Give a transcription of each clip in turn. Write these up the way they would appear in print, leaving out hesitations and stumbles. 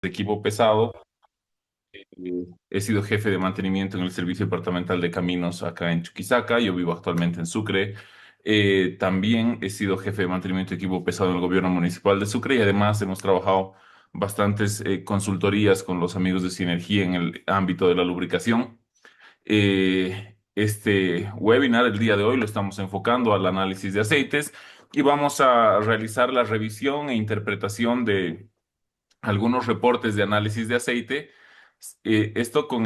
de equipo pesado. He sido jefe de mantenimiento en el Servicio Departamental de Caminos acá en Chuquisaca. Yo vivo actualmente en Sucre. También he sido jefe de mantenimiento de equipo pesado en el gobierno municipal de Sucre y además hemos trabajado bastantes consultorías con los amigos de Sinergia en el ámbito de la lubricación. Este webinar el día de hoy lo estamos enfocando al análisis de aceites y vamos a realizar la revisión e interpretación de algunos reportes de análisis de aceite. Esto con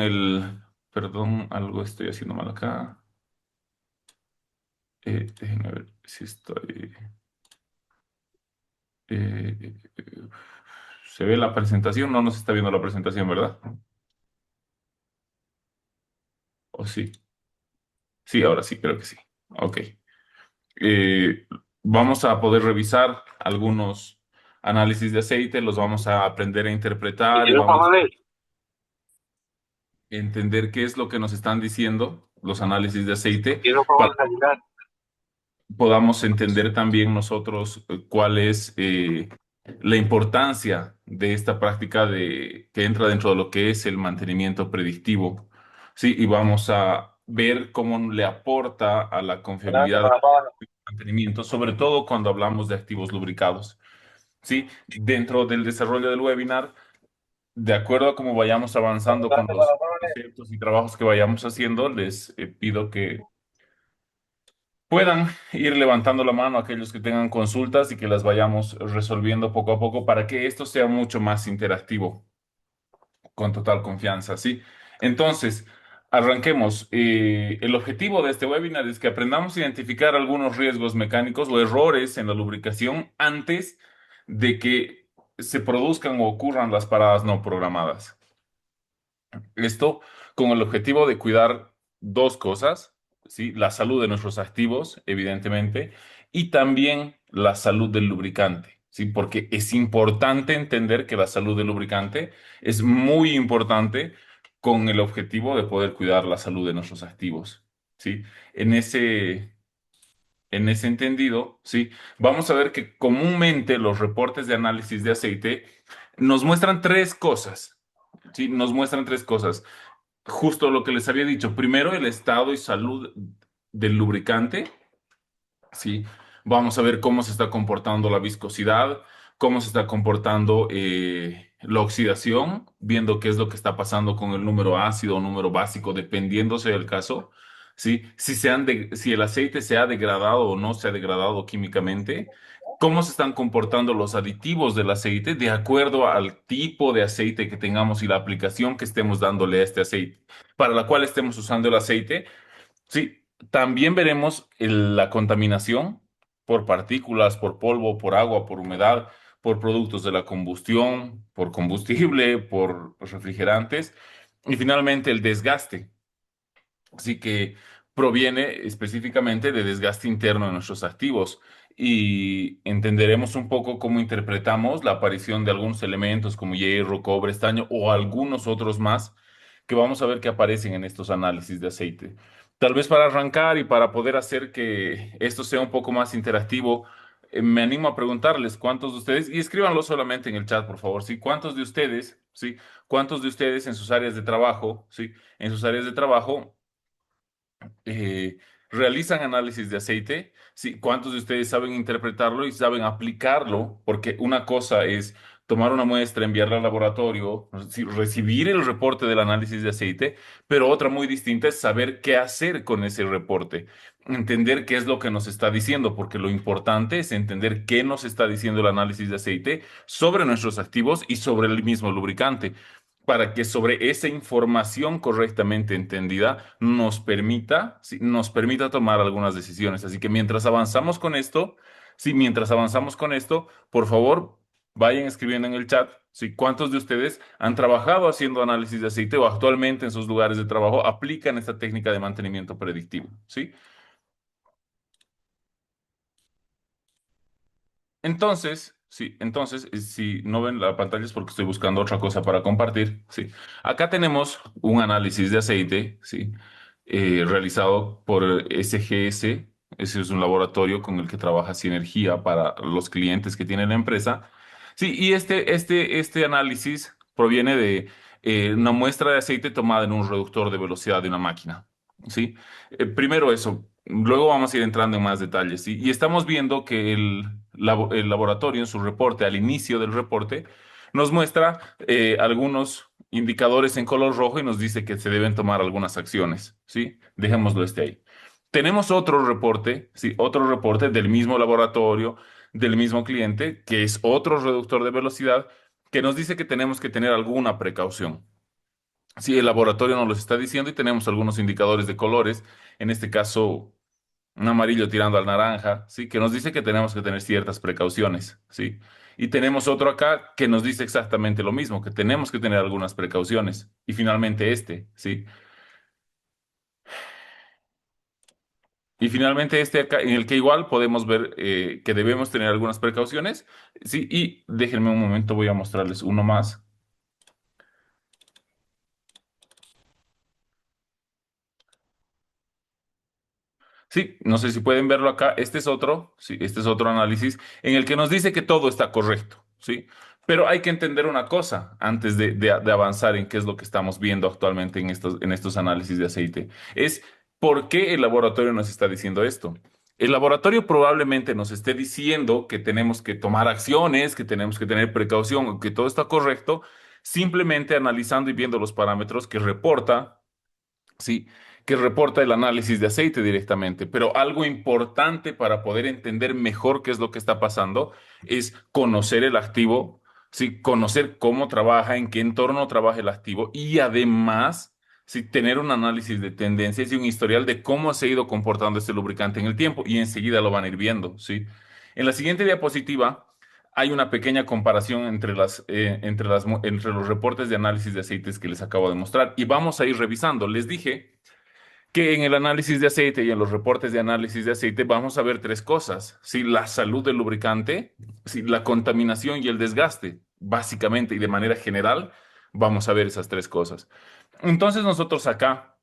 perdón, algo estoy haciendo mal acá. Déjenme ver si estoy... ¿Se ve la presentación? No nos está viendo la presentación, ¿verdad? ¿O sí? Sí, ahora sí, creo que sí. Ok. Eh, Vamos a poder revisar algunos análisis de aceite, los vamos a aprender a interpretar y Quiero vamos Juan Manuel, a entender qué es lo que nos están diciendo los análisis de aceite quiero para favor ayudar. podamos entender también nosotros cuál es la importancia de esta práctica que entra dentro de lo que es el mantenimiento predictivo. Sí, y vamos a ver cómo le aporta a la Adelante confiabilidad con la mano. del mantenimiento, sobre todo cuando hablamos de activos lubricados. Sí, dentro del desarrollo del webinar, de acuerdo a cómo vayamos avanzando con Adelante con los la mano. conceptos y trabajos que vayamos haciendo, les pido que puedan ir levantando la mano aquellos que tengan consultas y que las vayamos resolviendo poco a poco para que esto sea mucho más interactivo, con total confianza, ¿sí? Entonces, arranquemos. El objetivo de este webinar es que aprendamos a identificar algunos riesgos mecánicos o errores en la lubricación antes de que se produzcan o ocurran las paradas no programadas. Esto con el objetivo de cuidar dos cosas, ¿sí? La salud de nuestros activos, evidentemente, y también la salud del lubricante, ¿sí? Porque es importante entender que la salud del lubricante es muy importante con el objetivo de poder cuidar la salud de nuestros activos, ¿sí? En ese, en ese entendido, ¿sí? Vamos a ver que comúnmente los reportes de análisis de aceite nos muestran tres cosas. Sí, nos muestran tres cosas. Justo lo que les había dicho. Primero, el estado y salud del lubricante. Sí, vamos a ver cómo se está comportando la viscosidad, cómo se está comportando la oxidación, viendo qué es lo que está pasando con el número ácido o número básico, dependiéndose del caso. Sí, si el aceite se ha degradado o no se ha degradado químicamente, cómo se están comportando los aditivos del aceite de acuerdo al tipo de aceite que tengamos y la aplicación que estemos dándole a este aceite, para la cual estemos usando el aceite. Sí, también veremos la contaminación por partículas, por polvo, por agua, por humedad, por productos de la combustión, por combustible, por refrigerantes y finalmente el desgaste. Así que proviene específicamente de desgaste interno de nuestros activos y entenderemos un poco cómo interpretamos la aparición de algunos elementos como hierro, cobre, estaño o algunos otros más que vamos a ver que aparecen en estos análisis de aceite. Tal vez para arrancar y para poder hacer que esto sea un poco más interactivo, me animo a preguntarles cuántos de ustedes, y escríbanlo solamente en el chat, por favor, ¿sí? ¿Cuántos de ustedes, sí? ¿Cuántos de ustedes en sus áreas de trabajo, sí? En sus áreas de trabajo eh, realizan análisis de aceite? Sí, ¿cuántos de ustedes saben interpretarlo y saben aplicarlo? Porque una cosa es tomar una muestra, enviarla al laboratorio, sí, recibir el reporte del análisis de aceite, pero otra muy distinta es saber qué hacer con ese reporte, entender qué es lo que nos está diciendo, porque lo importante es entender qué nos está diciendo el análisis de aceite sobre nuestros activos y sobre el mismo lubricante, para que sobre esa información correctamente entendida nos permita, sí, nos permita tomar algunas decisiones. Así que mientras avanzamos con esto, sí, mientras avanzamos con esto, por favor, vayan escribiendo en el chat, sí, cuántos de ustedes han trabajado haciendo análisis de aceite o actualmente en sus lugares de trabajo aplican esta técnica de mantenimiento predictivo, ¿sí? Entonces, sí, entonces, si no ven la pantalla es porque estoy buscando otra cosa para compartir. Sí, acá tenemos un análisis de aceite, sí, realizado por SGS. Ese es un laboratorio con el que trabaja Sinergia para los clientes que tiene la empresa. Sí, y este análisis proviene de una muestra de aceite tomada en un reductor de velocidad de una máquina, ¿sí? Primero eso, luego vamos a ir entrando en más detalles, ¿sí? Y estamos viendo que el laboratorio en su reporte, al inicio del reporte, nos muestra algunos indicadores en color rojo y nos dice que se deben tomar algunas acciones, ¿sí? Dejémoslo ahí. Tenemos otro reporte, ¿sí? Otro reporte del mismo laboratorio, del mismo cliente, que es otro reductor de velocidad, que nos dice que tenemos que tener alguna precaución. Sí, el laboratorio nos lo está diciendo y tenemos algunos indicadores de colores, en este caso un amarillo tirando al naranja, sí, que nos dice que tenemos que tener ciertas precauciones, sí. Y tenemos otro acá que nos dice exactamente lo mismo, que tenemos que tener algunas precauciones. Y finalmente este, sí. Y finalmente este acá, en el que igual podemos ver que debemos tener algunas precauciones, sí. Y déjenme un momento, voy a mostrarles uno más. Sí, no sé si pueden verlo acá. Este es otro, sí, este es otro análisis en el que nos dice que todo está correcto, ¿sí? Pero hay que entender una cosa antes de avanzar en qué es lo que estamos viendo actualmente en estos análisis de aceite. Es por qué el laboratorio nos está diciendo esto. El laboratorio probablemente nos esté diciendo que tenemos que tomar acciones, que tenemos que tener precaución, que todo está correcto, simplemente analizando y viendo los parámetros que reporta. Sí, que reporta el análisis de aceite directamente. Pero algo importante para poder entender mejor qué es lo que está pasando es conocer el activo, sí, conocer cómo trabaja, en qué entorno trabaja el activo y además, sí, tener un análisis de tendencias y un historial de cómo se ha ido comportando este lubricante en el tiempo y enseguida lo van a ir viendo, sí. En la siguiente diapositiva hay una pequeña comparación entre los reportes de análisis de aceites que les acabo de mostrar y vamos a ir revisando. Les dije que en el análisis de aceite y en los reportes de análisis de aceite vamos a ver tres cosas, ¿sí? La salud del lubricante, ¿sí? La contaminación y el desgaste, básicamente y de manera general, vamos a ver esas tres cosas. Entonces nosotros acá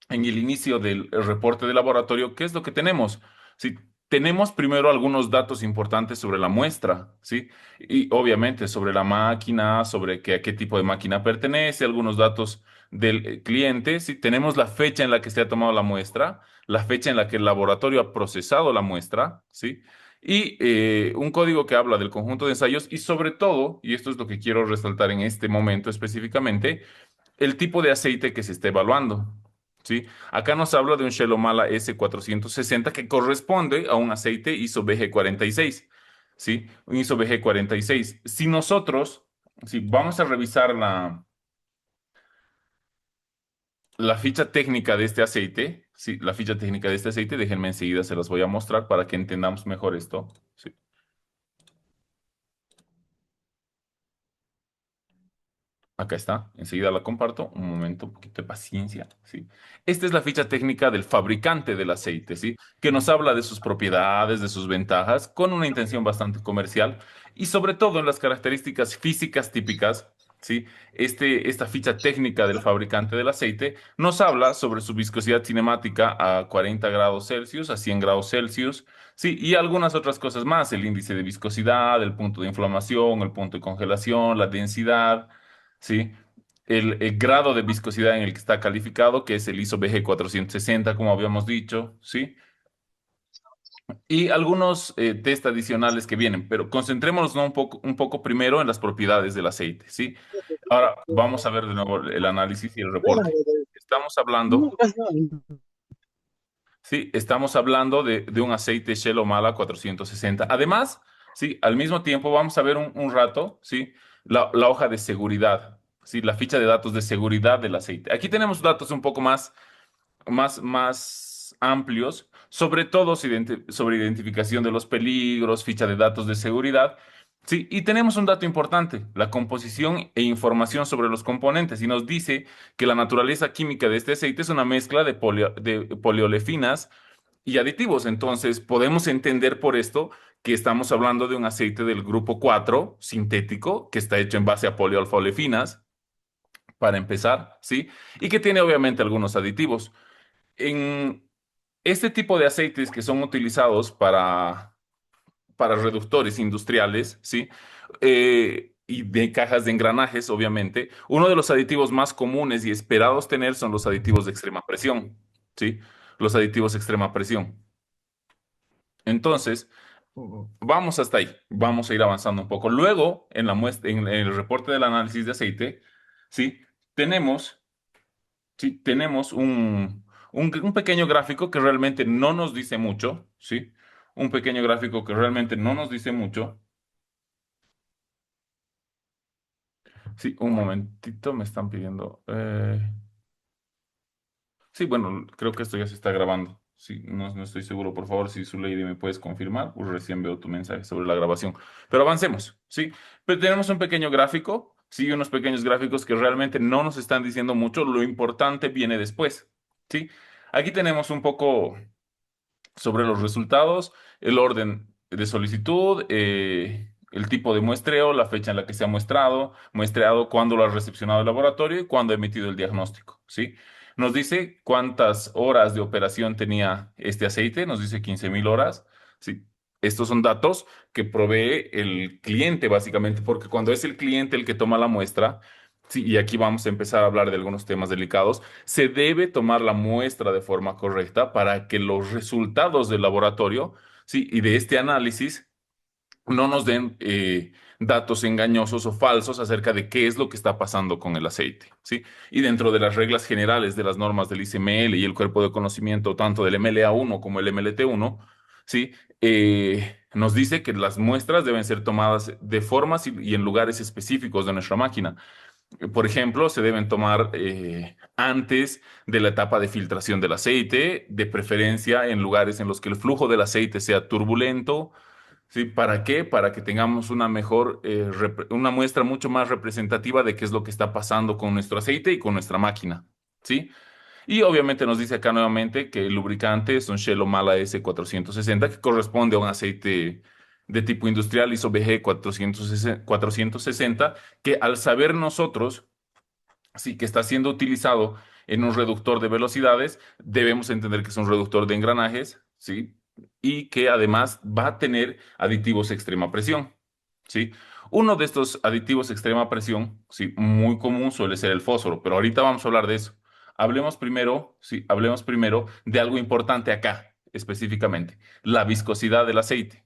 en el inicio del reporte de laboratorio, ¿qué es lo que tenemos? Sí, tenemos primero algunos datos importantes sobre la muestra, ¿sí? Y obviamente sobre la máquina, sobre a qué tipo de máquina pertenece, algunos datos del cliente, ¿sí? Tenemos la fecha en la que se ha tomado la muestra, la fecha en la que el laboratorio ha procesado la muestra, ¿sí? Y un código que habla del conjunto de ensayos y sobre todo, y esto es lo que quiero resaltar en este momento específicamente, el tipo de aceite que se está evaluando. ¿Sí? Acá nos habla de un Shelomala S460 que corresponde a un aceite ISO BG46. ¿Sí? Un ISO BG46. Si nosotros, si vamos a revisar la ficha técnica de este aceite, sí, la ficha técnica de este aceite, déjenme enseguida, se las voy a mostrar para que entendamos mejor esto. ¿Sí? Acá está, enseguida la comparto. Un momento, un poquito de paciencia, ¿sí? Esta es la ficha técnica del fabricante del aceite, ¿sí? Que nos habla de sus propiedades, de sus ventajas, con una intención bastante comercial y sobre todo en las características físicas típicas, ¿sí? Esta ficha técnica del fabricante del aceite nos habla sobre su viscosidad cinemática a 40 grados Celsius, a 100 grados Celsius, ¿sí? Y algunas otras cosas más, el índice de viscosidad, el punto de inflamación, el punto de congelación, la densidad. ¿Sí? El grado de viscosidad en el que está calificado, que es el ISO BG460, como habíamos dicho, ¿sí? Y algunos test adicionales que vienen, pero concentrémonos, ¿no? Un poco primero en las propiedades del aceite, ¿sí? Ahora vamos a ver de nuevo el análisis y el reporte. Estamos hablando, sí, estamos hablando de un aceite Shell Omala 460. Además, sí, al mismo tiempo vamos a ver un rato, sí, la hoja de seguridad, sí, la ficha de datos de seguridad del aceite. Aquí tenemos datos un poco más amplios, sobre todo sobre identificación de los peligros, ficha de datos de seguridad. Sí, y tenemos un dato importante, la composición e información sobre los componentes, y nos dice que la naturaleza química de este aceite es una mezcla de poliolefinas y aditivos. Entonces, podemos entender por esto que estamos hablando de un aceite del grupo 4 sintético, que está hecho en base a polioalfa-olefinas, para empezar, ¿sí? Y que tiene obviamente algunos aditivos. En este tipo de aceites que son utilizados para reductores industriales, ¿sí? y de cajas de engranajes, obviamente, uno de los aditivos más comunes y esperados tener son los aditivos de extrema presión, ¿sí? Los aditivos de extrema presión. Entonces, vamos hasta ahí, vamos a ir avanzando un poco. Luego, en la muestra, en el reporte del análisis de aceite, ¿sí? Tenemos, tenemos un pequeño gráfico que realmente no nos dice mucho, ¿sí? Un pequeño gráfico que realmente no nos dice mucho. Sí, un momentito, me están pidiendo. Sí, bueno, creo que esto ya se está grabando. Sí, no estoy seguro. Por favor, si su lady me puedes confirmar, pues recién veo tu mensaje sobre la grabación. Pero avancemos, ¿sí? Pero tenemos un pequeño gráfico, sí, unos pequeños gráficos que realmente no nos están diciendo mucho. Lo importante viene después, ¿sí? Aquí tenemos un poco sobre los resultados, el orden de solicitud, el tipo de muestreo, la fecha en la que se ha muestreado, cuándo lo ha recepcionado el laboratorio y cuándo ha emitido el diagnóstico, ¿sí? Nos dice cuántas horas de operación tenía este aceite, nos dice 15.000 horas, ¿sí? Estos son datos que provee el cliente, básicamente, porque cuando es el cliente el que toma la muestra, sí, y aquí vamos a empezar a hablar de algunos temas delicados, se debe tomar la muestra de forma correcta para que los resultados del laboratorio, sí, y de este análisis no nos den datos engañosos o falsos acerca de qué es lo que está pasando con el aceite, ¿sí? Y dentro de las reglas generales de las normas del ICML y el cuerpo de conocimiento tanto del MLA1 como el MLT1, ¿sí? Nos dice que las muestras deben ser tomadas de formas y en lugares específicos de nuestra máquina. Por ejemplo, se deben tomar antes de la etapa de filtración del aceite, de preferencia en lugares en los que el flujo del aceite sea turbulento. ¿Sí? ¿Para qué? Para que tengamos una mejor, una muestra mucho más representativa de qué es lo que está pasando con nuestro aceite y con nuestra máquina. ¿Sí? Y obviamente nos dice acá nuevamente que el lubricante es un Shell Mala S460 que corresponde a un aceite de tipo industrial ISO-BG 460 que al saber nosotros sí, que está siendo utilizado en un reductor de velocidades, debemos entender que es un reductor de engranajes, ¿sí? Y que además va a tener aditivos extrema presión, ¿sí? Uno de estos aditivos extrema presión, sí, muy común suele ser el fósforo, pero ahorita vamos a hablar de eso. Hablemos primero, sí, hablemos primero de algo importante acá, específicamente, la viscosidad del aceite.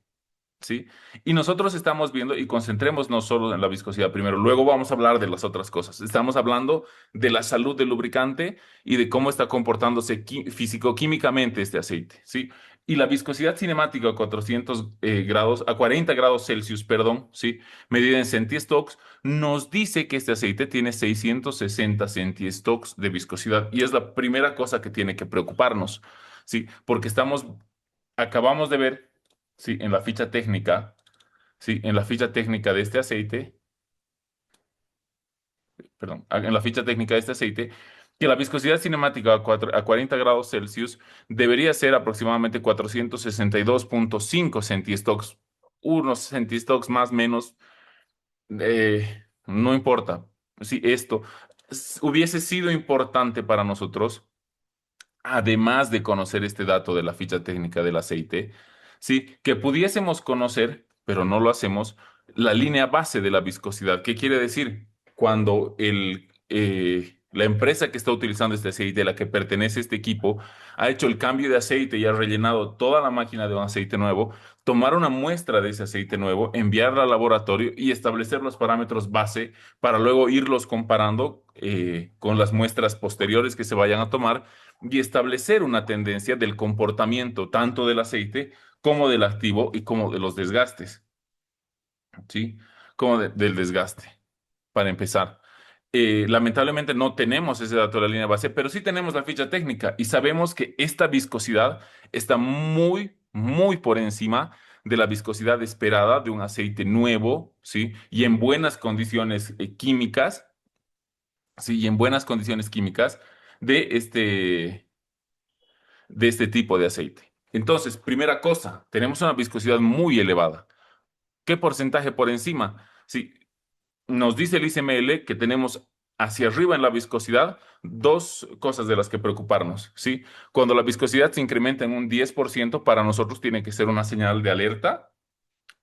¿Sí? Y nosotros estamos viendo y concentrémonos no solo en la viscosidad primero, luego vamos a hablar de las otras cosas. Estamos hablando de la salud del lubricante y de cómo está comportándose físico-químicamente este aceite, ¿sí? Y la viscosidad cinemática a 400 grados, a 40 grados Celsius, perdón, ¿sí? Medida en centistocks, nos dice que este aceite tiene 660 centistocks de viscosidad y es la primera cosa que tiene que preocuparnos, ¿sí? Porque acabamos de ver, sí, en la ficha técnica, sí, en la ficha técnica de este aceite, perdón, en la ficha técnica de este aceite, que la viscosidad cinemática a 40 grados Celsius debería ser aproximadamente 462,5 centistocks, unos centistocks más menos, no importa. Si esto hubiese sido importante para nosotros, además de conocer este dato de la ficha técnica del aceite, sí, que pudiésemos conocer, pero no lo hacemos, la línea base de la viscosidad. ¿Qué quiere decir? Cuando la empresa que está utilizando este aceite, a la que pertenece este equipo, ha hecho el cambio de aceite y ha rellenado toda la máquina de un aceite nuevo, tomar una muestra de ese aceite nuevo, enviarla al laboratorio y establecer los parámetros base para luego irlos comparando con las muestras posteriores que se vayan a tomar y establecer una tendencia del comportamiento tanto del aceite como del activo y como de los desgastes, ¿sí? Como del desgaste, para empezar. Lamentablemente no tenemos ese dato de la línea base, pero sí tenemos la ficha técnica y sabemos que esta viscosidad está muy, muy por encima de la viscosidad esperada de un aceite nuevo, ¿sí? Y en buenas condiciones químicas, ¿sí? Y en buenas condiciones químicas de este tipo de aceite. Entonces, primera cosa, tenemos una viscosidad muy elevada. ¿Qué porcentaje por encima? Sí, nos dice el ICML que tenemos hacia arriba en la viscosidad dos cosas de las que preocuparnos, ¿sí? Cuando la viscosidad se incrementa en un 10%, para nosotros tiene que ser una señal de alerta.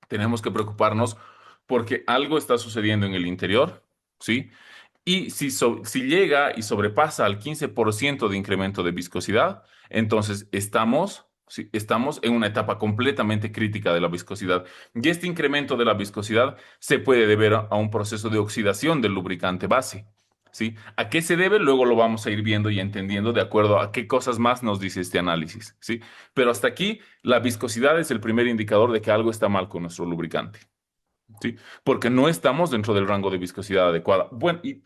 Tenemos que preocuparnos porque algo está sucediendo en el interior, ¿sí? Y si llega y sobrepasa al 15% de incremento de viscosidad, entonces sí, estamos en una etapa completamente crítica de la viscosidad. Y este incremento de la viscosidad se puede deber a un proceso de oxidación del lubricante base. ¿Sí? ¿A qué se debe? Luego lo vamos a ir viendo y entendiendo de acuerdo a qué cosas más nos dice este análisis. ¿Sí? Pero hasta aquí, la viscosidad es el primer indicador de que algo está mal con nuestro lubricante. ¿Sí? Porque no estamos dentro del rango de viscosidad adecuada. Bueno, y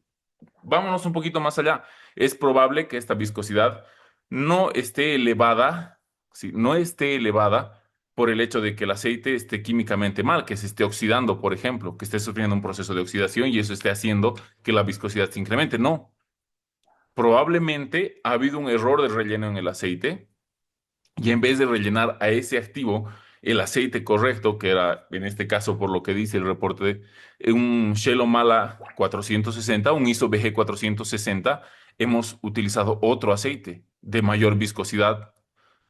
vámonos un poquito más allá. Es probable que esta viscosidad no esté elevada, ¿sí? No esté elevada por el hecho de que el aceite esté químicamente mal, que se esté oxidando, por ejemplo, que esté sufriendo un proceso de oxidación y eso esté haciendo que la viscosidad se incremente. No, probablemente ha habido un error de relleno en el aceite y en vez de rellenar a ese activo el aceite correcto, que era en este caso por lo que dice el reporte, un Shell Mala 460, un ISO BG 460, hemos utilizado otro aceite de mayor viscosidad,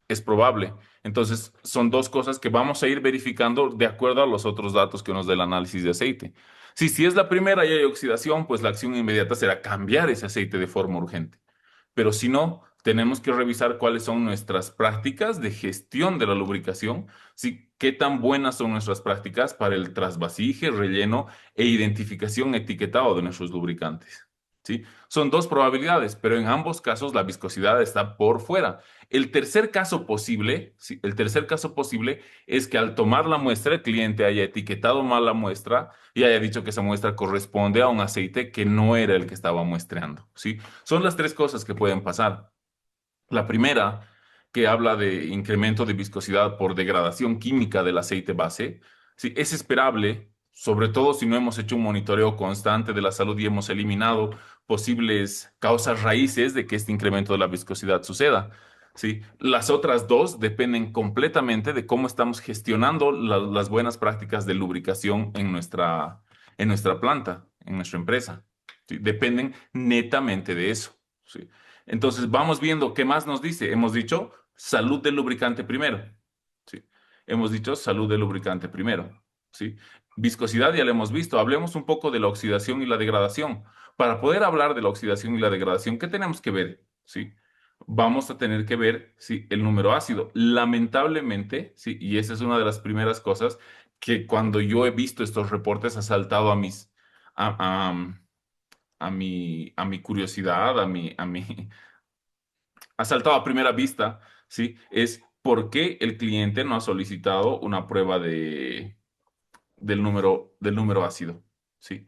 es probable. Entonces, son dos cosas que vamos a ir verificando de acuerdo a los otros datos que nos dé el análisis de aceite. Si es la primera y hay oxidación, pues la acción inmediata será cambiar ese aceite de forma urgente. Pero si no, tenemos que revisar cuáles son nuestras prácticas de gestión de la lubricación, sí, qué tan buenas son nuestras prácticas para el trasvasije, relleno e identificación etiquetado de nuestros lubricantes. ¿Sí? Son dos probabilidades, pero en ambos casos la viscosidad está por fuera. El tercer caso posible, sí, el tercer caso posible es que al tomar la muestra el cliente haya etiquetado mal la muestra y haya dicho que esa muestra corresponde a un aceite que no era el que estaba muestreando, ¿sí? Son las tres cosas que pueden pasar. La primera, que habla de incremento de viscosidad por degradación química del aceite base, sí, es esperable, sobre todo si no hemos hecho un monitoreo constante de la salud y hemos eliminado posibles causas raíces de que este incremento de la viscosidad suceda. Sí, las otras dos dependen completamente de cómo estamos gestionando las buenas prácticas de lubricación en nuestra planta, en nuestra empresa. Sí, dependen netamente de eso. Sí. Entonces vamos viendo qué más nos dice. Hemos dicho salud del lubricante primero. ¿Sí? Hemos dicho salud del lubricante primero. ¿Sí? Viscosidad ya lo hemos visto. Hablemos un poco de la oxidación y la degradación. Para poder hablar de la oxidación y la degradación, ¿qué tenemos que ver? ¿Sí? Vamos a tener que ver, ¿sí?, el número ácido. Lamentablemente, ¿sí?, y esa es una de las primeras cosas que cuando yo he visto estos reportes ha saltado a, a- a mi curiosidad, ha saltado a primera vista, ¿sí? Es por qué el cliente no ha solicitado una prueba del número ácido, ¿sí?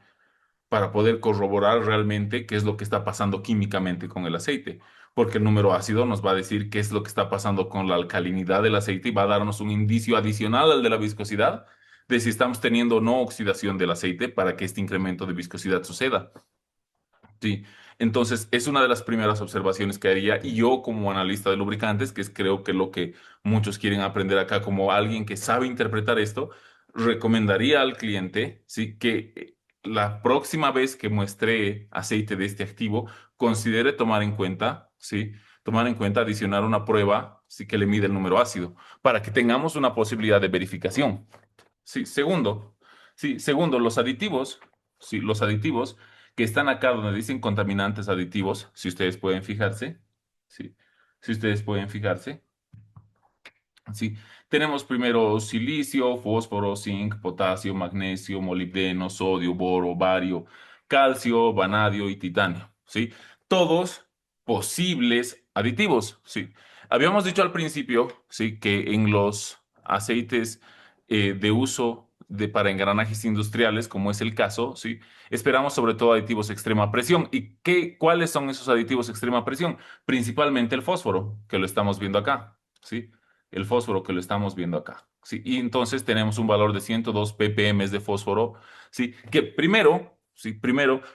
Para poder corroborar realmente qué es lo que está pasando químicamente con el aceite. Porque el número ácido nos va a decir qué es lo que está pasando con la alcalinidad del aceite y va a darnos un indicio adicional al de la viscosidad de si estamos teniendo o no oxidación del aceite para que este incremento de viscosidad suceda. Sí, entonces es una de las primeras observaciones que haría y yo como analista de lubricantes, que es creo que lo que muchos quieren aprender acá como alguien que sabe interpretar esto, recomendaría al cliente, sí, que la próxima vez que muestre aceite de este activo, considere tomar en cuenta, sí, tomar en cuenta adicionar una prueba, sí, que le mide el número ácido, para que tengamos una posibilidad de verificación. Sí, segundo, los aditivos, sí, los aditivos que están acá donde dicen contaminantes aditivos, si ustedes pueden fijarse, sí, si ustedes pueden fijarse, sí, tenemos primero silicio, fósforo, zinc, potasio, magnesio, molibdeno, sodio, boro, bario, calcio, vanadio y titanio, sí, todos posibles aditivos, sí. Habíamos dicho al principio, sí, que en los aceites de uso para engranajes industriales, como es el caso, sí, esperamos sobre todo aditivos extrema presión. ¿Y cuáles son esos aditivos extrema presión? Principalmente el fósforo, que lo estamos viendo acá, sí, el fósforo que lo estamos viendo acá, sí, y entonces tenemos un valor de 102 ppm de fósforo, sí, que primero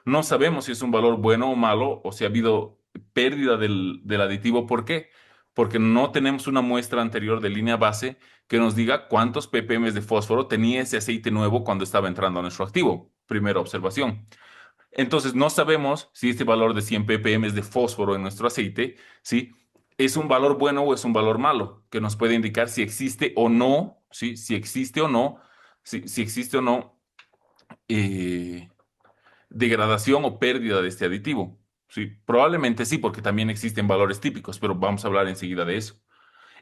no sabemos si es un valor bueno o malo o si ha habido pérdida del aditivo. ¿Por qué? Porque no tenemos una muestra anterior de línea base que nos diga cuántos ppm de fósforo tenía ese aceite nuevo cuando estaba entrando a nuestro activo. Primera observación. Entonces, no sabemos si este valor de 100 ppm de fósforo en nuestro aceite, ¿sí?, es un valor bueno o es un valor malo, que nos puede indicar si existe o no, ¿sí?, si existe o no, si existe o no eh, degradación o pérdida de este aditivo. Sí, probablemente sí, porque también existen valores típicos, pero vamos a hablar enseguida de eso.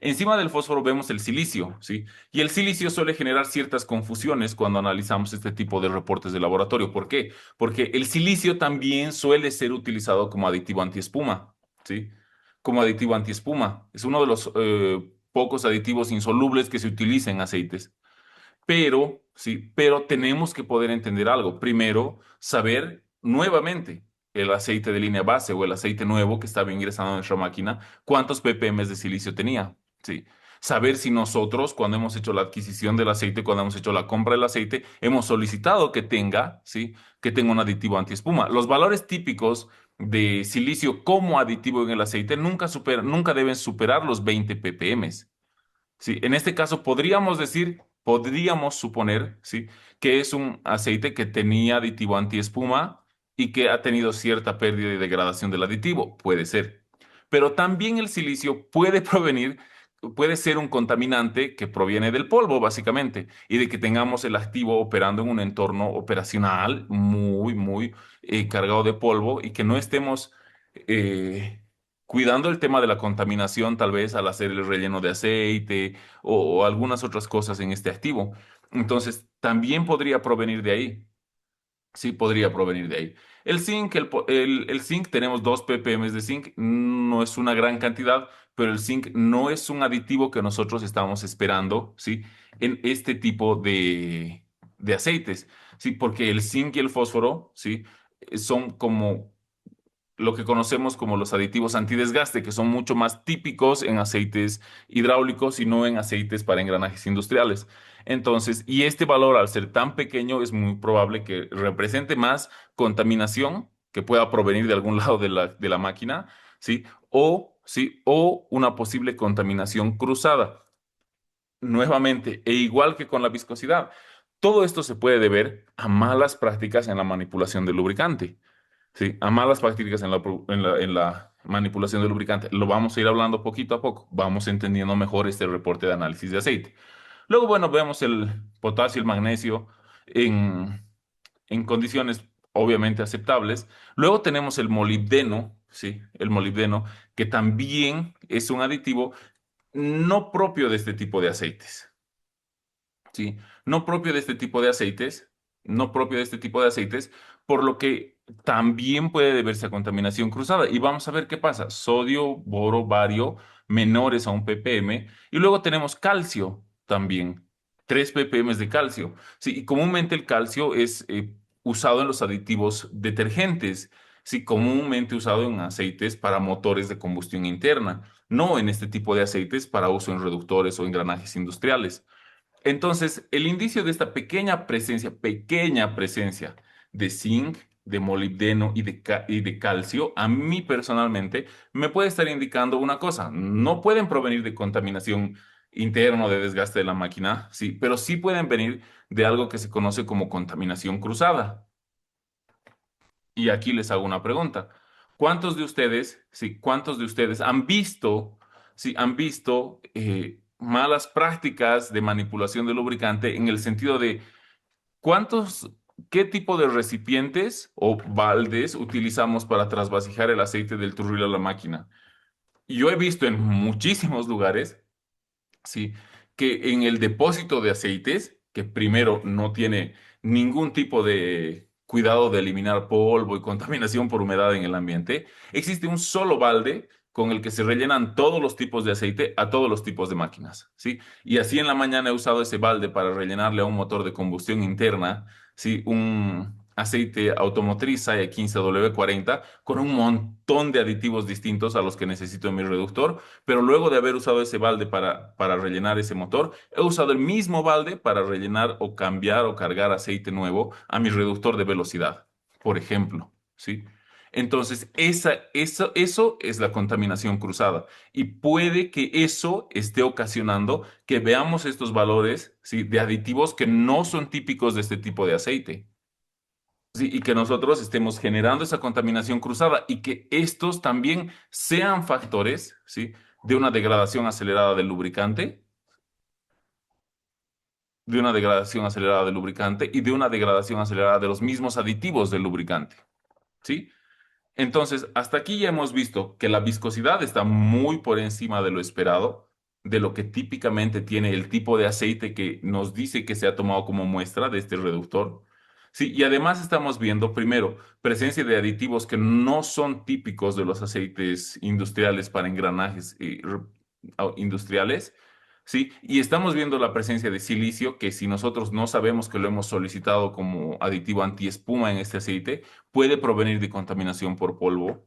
Encima del fósforo vemos el silicio, ¿sí? Y el silicio suele generar ciertas confusiones cuando analizamos este tipo de reportes de laboratorio. ¿Por qué? Porque el silicio también suele ser utilizado como aditivo antiespuma, ¿sí? Como aditivo antiespuma. Es uno de los pocos aditivos insolubles que se utiliza en aceites. Pero, sí, pero tenemos que poder entender algo. Primero, saber nuevamente el aceite de línea base o el aceite nuevo que estaba ingresando a nuestra máquina, cuántos ppm de silicio tenía. Sí. Saber si nosotros, cuando hemos hecho la adquisición del aceite, cuando hemos hecho la compra del aceite, hemos solicitado que tenga, ¿sí? Que tenga un aditivo antiespuma. Los valores típicos de silicio como aditivo en el aceite nunca deben superar los 20 ppm. Sí, en este caso podríamos suponer, sí, que es un aceite que tenía aditivo antiespuma y que ha tenido cierta pérdida y degradación del aditivo. Puede ser. Pero también el silicio puede ser un contaminante que proviene del polvo, básicamente, y de que tengamos el activo operando en un entorno operacional muy cargado de polvo y que no estemos eh, cuidando el tema de la contaminación, tal vez al hacer el relleno de aceite o algunas otras cosas en este activo. Entonces, también podría provenir de ahí. Sí, podría provenir de ahí. El zinc, el zinc, tenemos 2 ppm de zinc, no es una gran cantidad, pero el zinc no es un aditivo que nosotros estamos esperando, ¿sí? En este tipo de aceites, ¿sí? Porque el zinc y el fósforo, ¿sí? Son como lo que conocemos como los aditivos antidesgaste, que son mucho más típicos en aceites hidráulicos y no en aceites para engranajes industriales. Entonces, y este valor al ser tan pequeño es muy probable que represente más contaminación que pueda provenir de algún lado de la máquina, ¿sí? ¿Sí? O una posible contaminación cruzada. Nuevamente, e igual que con la viscosidad, todo esto se puede deber a malas prácticas en la manipulación del lubricante. Sí, a malas prácticas en la manipulación del lubricante. Lo vamos a ir hablando poquito a poco. Vamos entendiendo mejor este reporte de análisis de aceite. Luego, bueno, vemos el potasio y el magnesio en, en condiciones obviamente aceptables. Luego tenemos el molibdeno, ¿sí? El molibdeno, que también es un aditivo no propio de este tipo de aceites. ¿Sí? No propio de este tipo de aceites, no propio de este tipo de aceites, por lo que también puede deberse a contaminación cruzada. Y vamos a ver qué pasa. Sodio, boro, bario, menores a un ppm. Y luego tenemos calcio también, 3 ppm de calcio. Sí, y comúnmente el calcio es usado en los aditivos detergentes. Sí, comúnmente usado en aceites para motores de combustión interna, no en este tipo de aceites para uso en reductores o engranajes industriales. Entonces, el indicio de esta pequeña presencia de zinc, de molibdeno y de calcio, a mí personalmente me puede estar indicando una cosa. No pueden provenir de contaminación interna o de desgaste de la máquina, sí, pero sí pueden venir de algo que se conoce como contaminación cruzada. Y aquí les hago una pregunta. ¿Cuántos de ustedes han visto malas prácticas de manipulación de lubricante en el sentido de cuántos, qué tipo de recipientes o baldes utilizamos para trasvasijar el aceite del turril a la máquina? Y yo he visto en muchísimos lugares, sí, que en el depósito de aceites, que primero no tiene ningún tipo de cuidado de eliminar polvo y contaminación por humedad en el ambiente, existe un solo balde con el que se rellenan todos los tipos de aceite a todos los tipos de máquinas, ¿sí? Y así en la mañana he usado ese balde para rellenarle a un motor de combustión interna, ¿sí? Un aceite automotriz SAE 15W40 con un montón de aditivos distintos a los que necesito en mi reductor, pero luego de haber usado ese balde para rellenar ese motor, he usado el mismo balde para rellenar o cambiar o cargar aceite nuevo a mi reductor de velocidad, por ejemplo, ¿sí? Entonces, eso es la contaminación cruzada y puede que eso esté ocasionando que veamos estos valores, ¿sí? De aditivos que no son típicos de este tipo de aceite. Sí, y que nosotros estemos generando esa contaminación cruzada y que estos también sean factores, ¿sí? De una degradación acelerada del lubricante. de una degradación acelerada del lubricante y de una degradación acelerada de los mismos aditivos del lubricante. ¿Sí? Entonces, hasta aquí ya hemos visto que la viscosidad está muy por encima de lo esperado, de lo que típicamente tiene el tipo de aceite que nos dice que se ha tomado como muestra de este reductor. Sí, y además estamos viendo, primero, presencia de aditivos que no son típicos de los aceites industriales para engranajes industriales. Sí, y estamos viendo la presencia de silicio, que si nosotros no sabemos que lo hemos solicitado como aditivo antiespuma en este aceite, puede provenir de contaminación por polvo,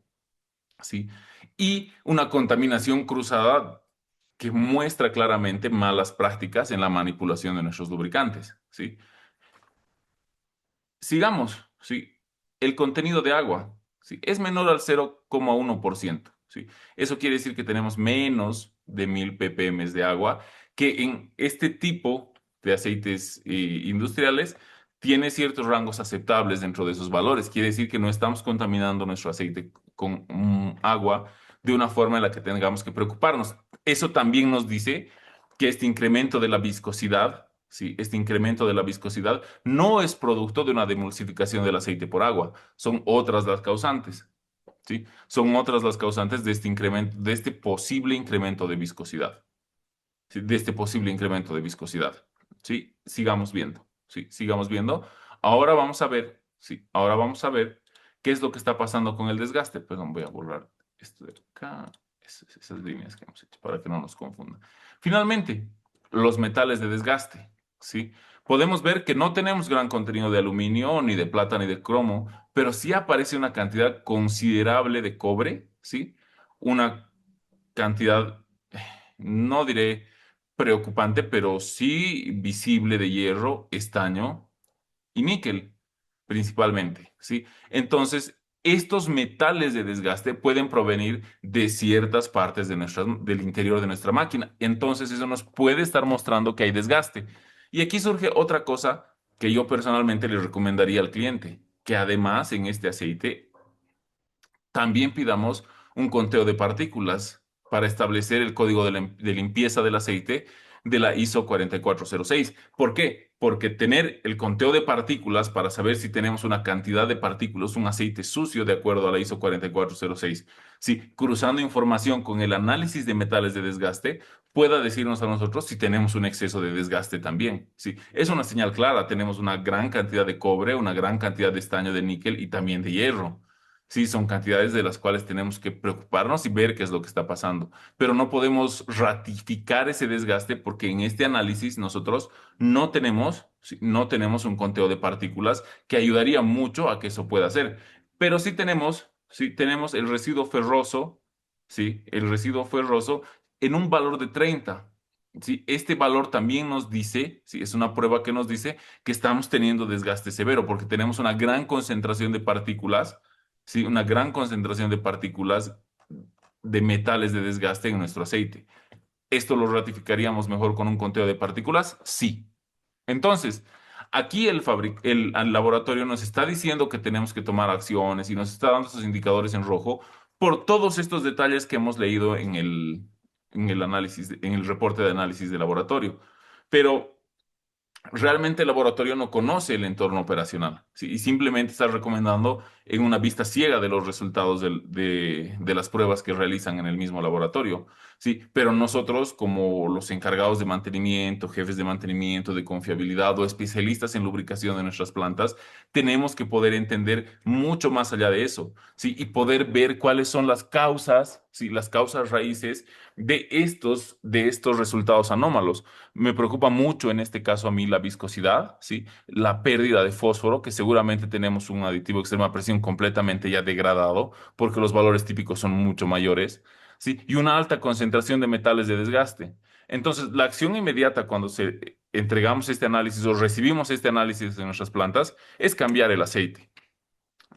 ¿sí? Y una contaminación cruzada que muestra claramente malas prácticas en la manipulación de nuestros lubricantes, ¿sí? Sigamos, ¿sí? El contenido de agua, ¿sí? Es menor al 0,1%, ¿sí? Eso quiere decir que tenemos menos de 1000 ppm de agua, que en este tipo de aceites industriales tiene ciertos rangos aceptables dentro de esos valores. Quiere decir que no estamos contaminando nuestro aceite con agua de una forma en la que tengamos que preocuparnos. Eso también nos dice que este incremento de la viscosidad, ¿sí? Este incremento de la viscosidad no es producto de una demulsificación del aceite por agua, son otras las causantes, ¿sí? Son otras las causantes de este incremento, de este posible incremento de viscosidad, ¿sí? De este posible incremento de viscosidad, ¿sí? Sigamos viendo, ¿sí? Sigamos viendo. Ahora vamos a ver, ¿sí? Ahora vamos a ver qué es lo que está pasando con el desgaste. Perdón, voy a borrar esto de acá, esas líneas que hemos hecho para que no nos confundan. Finalmente, los metales de desgaste, ¿sí? Podemos ver que no tenemos gran contenido de aluminio, ni de plata, ni de cromo, pero sí aparece una cantidad considerable de cobre, ¿sí? Una cantidad, no diré preocupante, pero sí visible de hierro, estaño y níquel, principalmente, ¿sí? Entonces, estos metales de desgaste pueden provenir de ciertas partes de del interior de nuestra máquina. Entonces, eso nos puede estar mostrando que hay desgaste. Y aquí surge otra cosa que yo personalmente le recomendaría al cliente, que además en este aceite también pidamos un conteo de partículas para establecer el código de limpieza del aceite de la ISO 4406. ¿Por qué? Porque tener el conteo de partículas para saber si tenemos una cantidad de partículas, un aceite sucio de acuerdo a la ISO 4406, si cruzando información con el análisis de metales de desgaste, pueda decirnos a nosotros si tenemos un exceso de desgaste también. Sí, es una señal clara, tenemos una gran cantidad de cobre, una gran cantidad de estaño de níquel y también de hierro. Sí, son cantidades de las cuales tenemos que preocuparnos y ver qué es lo que está pasando. Pero no podemos ratificar ese desgaste porque en este análisis nosotros no tenemos, sí, no tenemos un conteo de partículas que ayudaría mucho a que eso pueda ser. Pero sí tenemos el residuo ferroso, sí, el residuo ferroso en un valor de 30. Sí, este valor también nos dice, sí, es una prueba que nos dice que estamos teniendo desgaste severo porque tenemos una gran concentración de partículas, sí, una gran concentración de partículas de metales de desgaste en nuestro aceite. ¿Esto lo ratificaríamos mejor con un conteo de partículas? Sí. Entonces, aquí el laboratorio nos está diciendo que tenemos que tomar acciones y nos está dando estos indicadores en rojo por todos estos detalles que hemos leído en el análisis, en el reporte de análisis de laboratorio. Pero realmente el laboratorio no conoce el entorno operacional, ¿sí? Y simplemente está recomendando en una vista ciega de los resultados de las pruebas que realizan en el mismo laboratorio, ¿sí? Pero nosotros, como los encargados de mantenimiento, jefes de mantenimiento, de confiabilidad o especialistas en lubricación de nuestras plantas, tenemos que poder entender mucho más allá de eso, ¿sí? Y poder ver cuáles son las causas, ¿sí? Las causas raíces de estos resultados anómalos. Me preocupa mucho en este caso a mí la viscosidad, ¿sí? La pérdida de fósforo, que seguramente tenemos un aditivo de extrema presión completamente ya degradado, porque los valores típicos son mucho mayores, ¿sí? Y una alta concentración de metales de desgaste. Entonces, la acción inmediata cuando entregamos este análisis o recibimos este análisis en nuestras plantas es cambiar el aceite.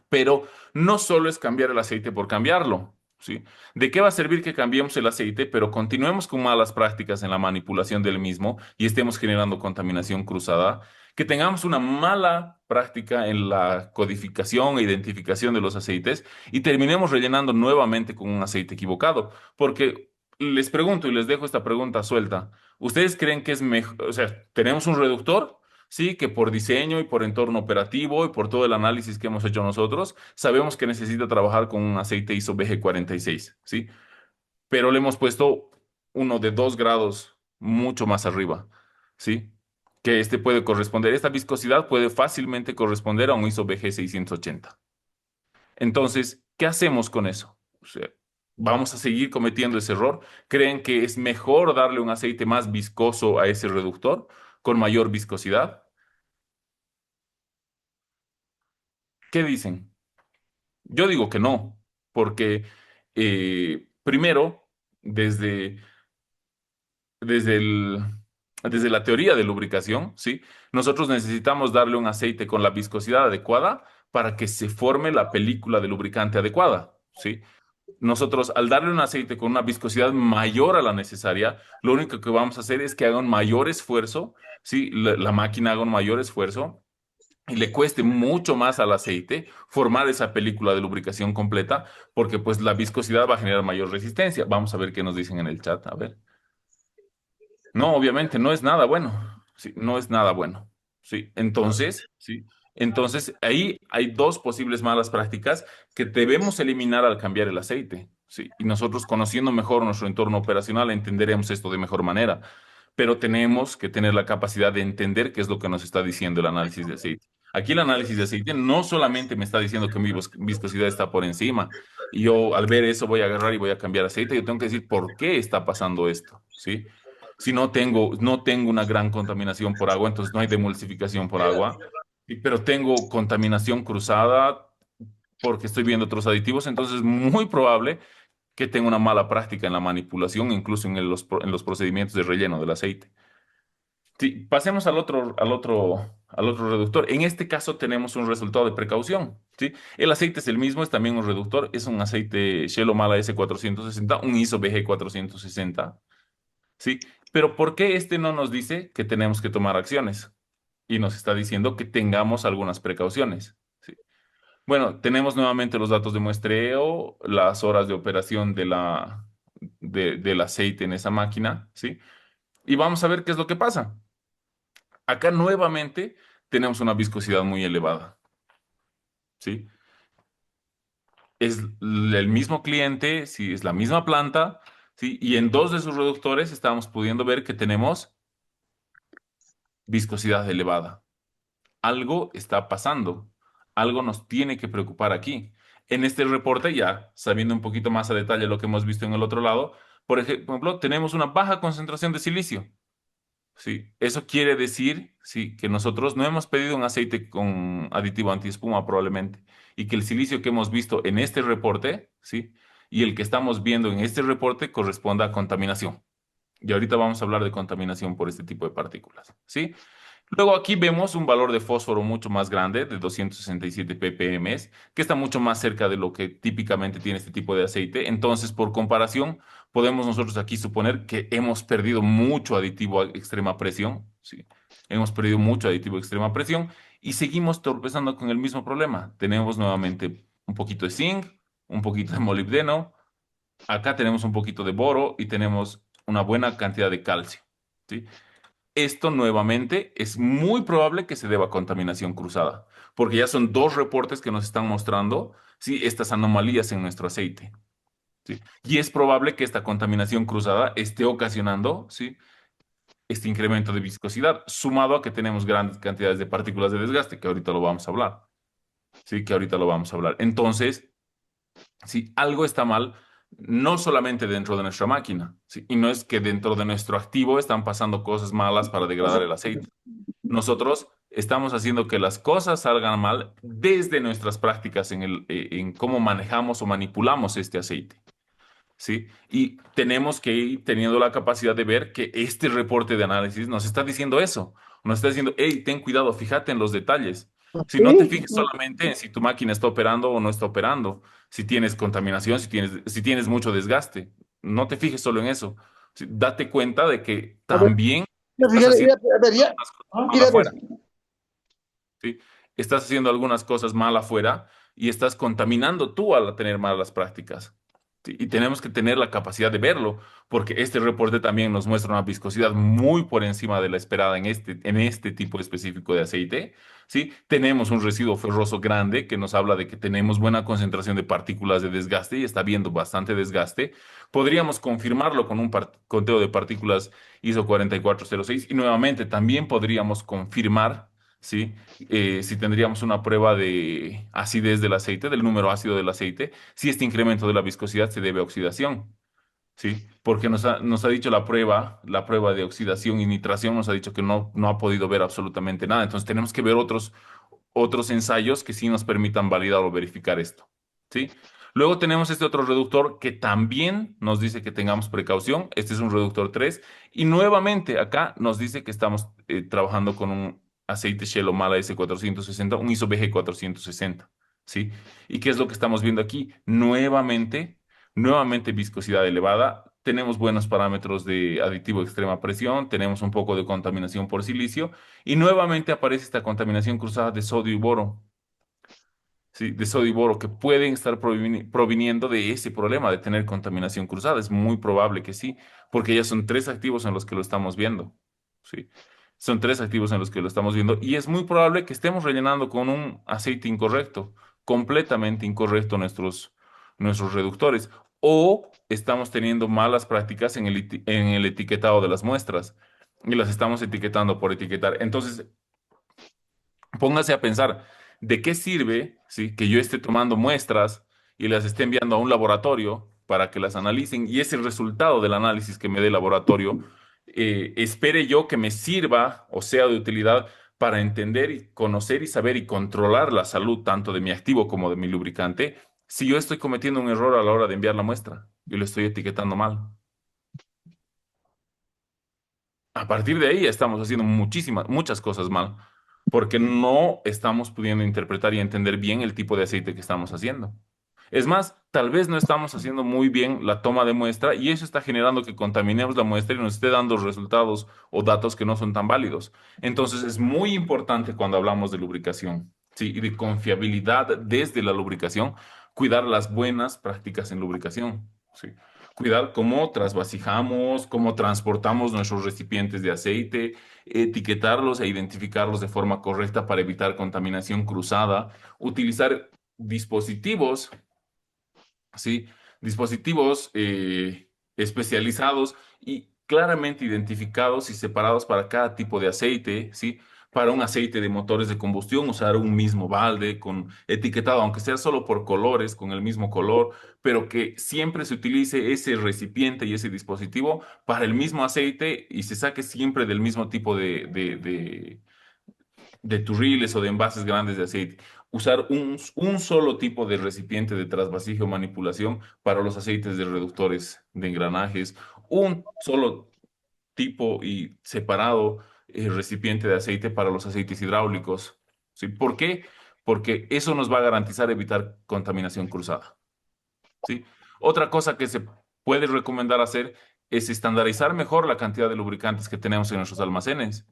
Pero no solo es cambiar el aceite por cambiarlo, ¿sí? ¿De qué va a servir que cambiemos el aceite, pero continuemos con malas prácticas en la manipulación del mismo y estemos generando contaminación cruzada? Que tengamos una mala práctica en la codificación e identificación de los aceites y terminemos rellenando nuevamente con un aceite equivocado, porque les pregunto y les dejo esta pregunta suelta. ¿Ustedes creen que es mejor, o sea, tenemos un reductor? Sí, que por diseño y por entorno operativo y por todo el análisis que hemos hecho nosotros, sabemos que necesita trabajar con un aceite ISO BG46, ¿sí? Pero le hemos puesto uno de 2 grados mucho más arriba, ¿sí? Que este puede corresponder, esta viscosidad puede fácilmente corresponder a un ISO BG 680. Entonces, ¿qué hacemos con eso? O sea, ¿vamos a seguir cometiendo ese error? ¿Creen que es mejor darle un aceite más viscoso a ese reductor, con mayor viscosidad? ¿Qué dicen? Yo digo que no, porque primero, desde desde desde la teoría de lubricación, ¿sí? Nosotros necesitamos darle un aceite con la viscosidad adecuada para que se forme la película de lubricante adecuada, ¿sí? Nosotros, al darle un aceite con una viscosidad mayor a la necesaria, lo único que vamos a hacer es que haga un mayor esfuerzo, ¿sí? La máquina haga un mayor esfuerzo y le cueste mucho más al aceite formar esa película de lubricación completa, porque pues la viscosidad va a generar mayor resistencia. Vamos a ver qué nos dicen en el chat, a ver. No, obviamente no es nada bueno. Sí, no es nada bueno. Sí, entonces, sí. Entonces, ahí hay dos posibles malas prácticas que debemos eliminar al cambiar el aceite. Sí, y nosotros conociendo mejor nuestro entorno operacional entenderemos esto de mejor manera, pero tenemos que tener la capacidad de entender qué es lo que nos está diciendo el análisis de aceite. Aquí el análisis de aceite no solamente me está diciendo que mi viscosidad está por encima y yo al ver eso voy a agarrar y voy a cambiar aceite, yo tengo que decir por qué está pasando esto, ¿sí? Si no tengo una gran contaminación por agua, entonces no hay demulsificación por agua, pero tengo contaminación cruzada porque estoy viendo otros aditivos, entonces es muy probable que tenga una mala práctica en la manipulación, incluso en los procedimientos de relleno del aceite. Sí, pasemos al otro reductor. En este caso tenemos un resultado de precaución, ¿sí? El aceite es el mismo, es también un reductor, es un aceite Shell Mala S460, un ISO BG 460. Sí, pero ¿por qué este no nos dice que tenemos que tomar acciones? Y nos está diciendo que tengamos algunas precauciones. Sí. Bueno, tenemos nuevamente los datos de muestreo, las horas de operación del aceite en esa máquina, ¿sí? Y vamos a ver qué es lo que pasa. Acá nuevamente tenemos una viscosidad muy elevada, ¿sí? Es el mismo cliente, sí, es la misma planta, ¿sí? Y en dos de sus reductores estamos pudiendo ver que tenemos viscosidad elevada. Algo está pasando, algo nos tiene que preocupar aquí. En este reporte, ya sabiendo un poquito más a detalle lo que hemos visto en el otro lado, por ejemplo, tenemos una baja concentración de silicio. Sí, eso quiere decir, sí, que nosotros no hemos pedido un aceite con aditivo antiespuma probablemente, y que el silicio que hemos visto en este reporte, sí, y el que estamos viendo en este reporte corresponda a contaminación. Y ahorita vamos a hablar de contaminación por este tipo de partículas, ¿sí? Luego aquí vemos un valor de fósforo mucho más grande, de 267 ppm, que está mucho más cerca de lo que típicamente tiene este tipo de aceite. Entonces, por comparación, podemos nosotros aquí suponer que hemos perdido mucho aditivo a extrema presión, ¿sí? Hemos perdido mucho aditivo a extrema presión y seguimos tropezando con el mismo problema. Tenemos nuevamente un poquito de zinc, un poquito de molibdeno, acá tenemos un poquito de boro y tenemos una buena cantidad de calcio, ¿sí? Esto nuevamente es muy probable que se deba a contaminación cruzada, porque ya son dos reportes que nos están mostrando, sí, estas anomalías en nuestro aceite, ¿sí? Y es probable que esta contaminación cruzada esté ocasionando, sí, este incremento de viscosidad, sumado a que tenemos grandes cantidades de partículas de desgaste, que ahorita lo vamos a hablar, sí, que ahorita lo vamos a hablar. Entonces, si algo está mal, no solamente dentro de nuestra máquina, ¿sí? Y no es que dentro de nuestro activo están pasando cosas malas para degradar el aceite. Nosotros estamos haciendo que las cosas salgan mal desde nuestras prácticas en cómo manejamos o manipulamos este aceite, ¿sí? Y tenemos que ir teniendo la capacidad de ver que este reporte de análisis nos está diciendo eso. Nos está diciendo, hey, ten cuidado, fíjate en los detalles. Si no te Sí, fijes solamente en si tu máquina está operando o no está operando, si tienes contaminación, si tienes mucho desgaste, no te fijes solo en eso. Sí, date cuenta de que a ver, también ya, estás haciendo a ver, ya, algunas cosas mal mira, a ver, afuera. ¿Sí? Estás haciendo algunas cosas mal afuera y estás contaminando tú al tener malas prácticas. Sí, y tenemos que tener la capacidad de verlo, porque este reporte también nos muestra una viscosidad muy por encima de la esperada en este tipo específico de aceite. ¿Sí? Tenemos un residuo ferroso grande que nos habla de que tenemos buena concentración de partículas de desgaste y está habiendo bastante desgaste. Podríamos confirmarlo con un conteo de partículas ISO 4406 y nuevamente también podríamos confirmar. ¿Sí? Si tendríamos una prueba de acidez del aceite, del número ácido del aceite, si este incremento de la viscosidad se debe a oxidación, ¿sí? Porque nos ha dicho la prueba de oxidación y nitración nos ha dicho que no ha podido ver absolutamente nada. Entonces tenemos que ver otros ensayos que sí nos permitan validar o verificar esto, ¿sí? Luego tenemos este otro reductor que también nos dice que tengamos precaución. Este es un reductor 3 y nuevamente acá nos dice que estamos trabajando con un aceite Shell Mala S460, un ISO BG 460, ¿sí? ¿Y qué es lo que estamos viendo aquí? Nuevamente viscosidad elevada. Tenemos buenos parámetros de aditivo de extrema presión, tenemos un poco de contaminación por silicio y nuevamente aparece esta contaminación cruzada de sodio y boro, ¿sí? De sodio y boro que pueden estar proviniendo de ese problema de tener contaminación cruzada. Es muy probable que sí, porque ya son tres activos en los que lo estamos viendo, ¿sí? Son tres activos en los que lo estamos viendo y es muy probable que estemos rellenando con un aceite incorrecto, completamente incorrecto nuestros reductores, o estamos teniendo malas prácticas en el etiquetado de las muestras y las estamos etiquetando por etiquetar. Entonces, póngase a pensar, ¿de qué sirve, sí, que yo esté tomando muestras y las esté enviando a un laboratorio para que las analicen y ese resultado del análisis que me dé el laboratorio, espere yo que me sirva o sea de utilidad para entender y conocer y saber y controlar la salud tanto de mi activo como de mi lubricante, si yo estoy cometiendo un error a la hora de enviar la muestra? Yo lo estoy etiquetando mal. A partir de ahí estamos haciendo muchas cosas mal, porque no estamos pudiendo interpretar y entender bien el tipo de aceite que estamos haciendo. Es más, tal vez no estamos haciendo muy bien la toma de muestra y eso está generando que contaminemos la muestra y nos esté dando resultados o datos que no son tan válidos. Entonces es muy importante cuando hablamos de lubricación, sí, y de confiabilidad desde la lubricación, cuidar las buenas prácticas en lubricación, sí. Cuidar cómo trasvasijamos, cómo transportamos nuestros recipientes de aceite, etiquetarlos e identificarlos de forma correcta para evitar contaminación cruzada, utilizar dispositivos, ¿sí? Dispositivos especializados y claramente identificados y separados para cada tipo de aceite, ¿sí? Para un aceite de motores de combustión, usar un mismo balde con etiquetado, aunque sea solo por colores, con el mismo color, pero que siempre se utilice ese recipiente y ese dispositivo para el mismo aceite y se saque siempre del mismo tipo de turriles o de envases grandes de aceite. Usar un solo tipo de recipiente de trasvasije o manipulación para los aceites de reductores de engranajes, un solo tipo y separado recipiente de aceite para los aceites hidráulicos. ¿Sí? ¿Por qué? Porque eso nos va a garantizar evitar contaminación cruzada. ¿Sí? Otra cosa que se puede recomendar hacer es estandarizar mejor la cantidad de lubricantes que tenemos en nuestros almacenes.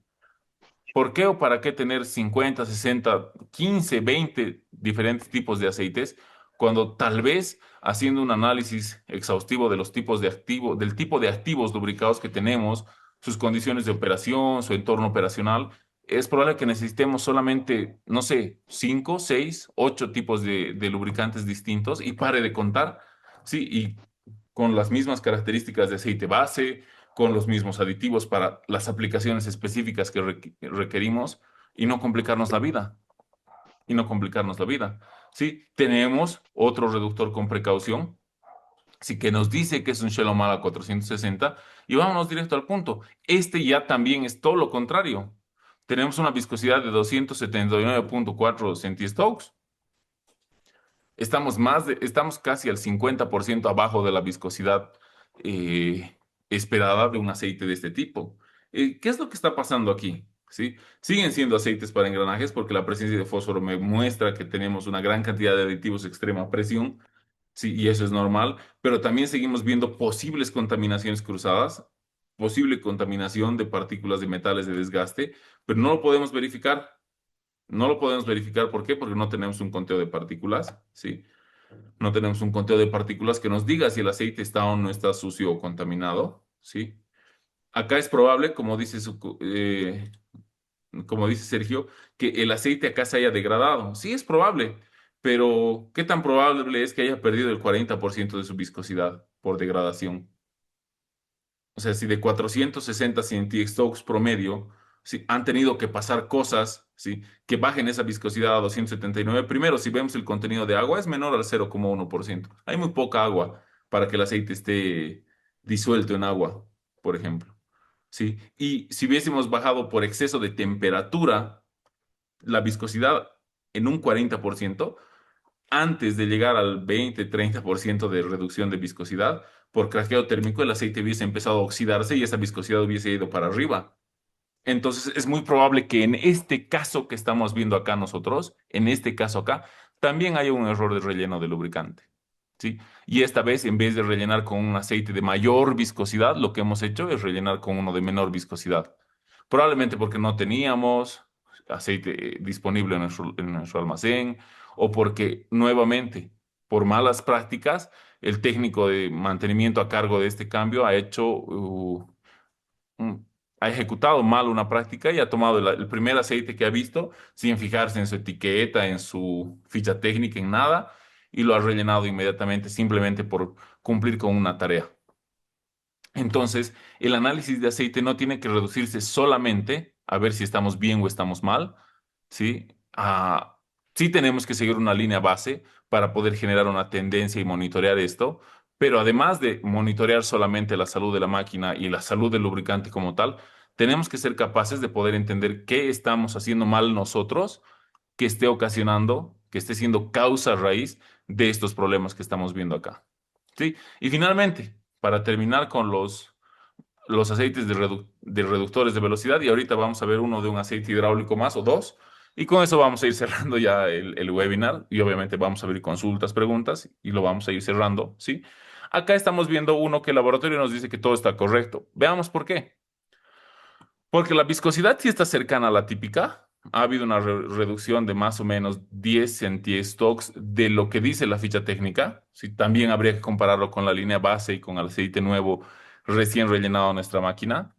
¿Por qué o para qué tener 50, 60, 15, 20 diferentes tipos de aceites cuando tal vez haciendo un análisis exhaustivo de los tipos de del tipo de activos lubricados que tenemos, sus condiciones de operación, su entorno operacional, es probable que necesitemos solamente, no sé, 5, 6, 8 tipos de lubricantes distintos y pare de contar? Sí, y con las mismas características de aceite base, con los mismos aditivos para las aplicaciones específicas que requerimos y no complicarnos la vida. Y no complicarnos la vida. Sí, tenemos otro reductor con precaución, sí que nos dice que es un Shell Mala 460 y vámonos directo al punto. Este ya también es todo lo contrario. Tenemos una viscosidad de 279,4 centistokes. Estamos casi al 50% abajo de la viscosidad eh, esperada de un aceite de este tipo. ¿Qué es lo que está pasando aquí? ¿Sí? Siguen siendo aceites para engranajes porque la presencia de fósforo me muestra que tenemos una gran cantidad de aditivos de extrema presión, sí, y eso es normal, pero también seguimos viendo posibles contaminaciones cruzadas, posible contaminación de partículas de metales de desgaste, pero no lo podemos verificar. No lo podemos verificar, ¿por qué? Porque no tenemos un conteo de partículas, ¿sí? No tenemos un conteo de partículas que nos diga si el aceite está o no está sucio o contaminado, ¿sí? Acá es probable, como dice Sergio, que el aceite acá se haya degradado. Sí, es probable, pero ¿qué tan probable es que haya perdido el 40% de su viscosidad por degradación? O sea, si de 460 centiestokes promedio, si han tenido que pasar cosas, ¿sí? Que bajen esa viscosidad a 279. Primero, si vemos el contenido de agua, es menor al 0,1%. Hay muy poca agua para que el aceite esté disuelto en agua, por ejemplo. ¿Sí? Y si hubiésemos bajado por exceso de temperatura la viscosidad en un 40%, antes de llegar al 20-30% de reducción de viscosidad, por craqueo térmico el aceite hubiese empezado a oxidarse y esa viscosidad hubiese ido para arriba. Entonces es muy probable que en este caso que estamos viendo acá nosotros, en este caso acá, también haya un error de relleno de lubricante. ¿Sí? Y esta vez, en vez de rellenar con un aceite de mayor viscosidad, lo que hemos hecho es rellenar con uno de menor viscosidad. Probablemente porque no teníamos aceite disponible en nuestro almacén o porque nuevamente, por malas prácticas, el técnico de mantenimiento a cargo de este cambio un- ha ejecutado mal una práctica y ha tomado el primer aceite que ha visto sin fijarse en su etiqueta, en su ficha técnica, en nada, y lo ha rellenado inmediatamente simplemente por cumplir con una tarea. Entonces, el análisis de aceite no tiene que reducirse solamente a ver si estamos bien o estamos mal, ¿sí? Sí tenemos que seguir una línea base para poder generar una tendencia y monitorear esto, pero además de monitorear solamente la salud de la máquina y la salud del lubricante como tal, tenemos que ser capaces de poder entender qué estamos haciendo mal nosotros que esté ocasionando, que esté siendo causa raíz de estos problemas que estamos viendo acá. ¿Sí? Y finalmente, para terminar con los aceites de reductores de velocidad, y ahorita vamos a ver uno de un aceite hidráulico más o dos, y con eso vamos a ir cerrando ya el webinar, y obviamente vamos a abrir consultas, preguntas, y lo vamos a ir cerrando, ¿sí? Acá estamos viendo uno que el laboratorio nos dice que todo está correcto. Veamos por qué. Porque la viscosidad sí está cercana a la típica. Ha habido una reducción de más o menos 10 centiestocks de lo que dice la ficha técnica. Sí, también habría que compararlo con la línea base y con el aceite nuevo recién rellenado a nuestra máquina.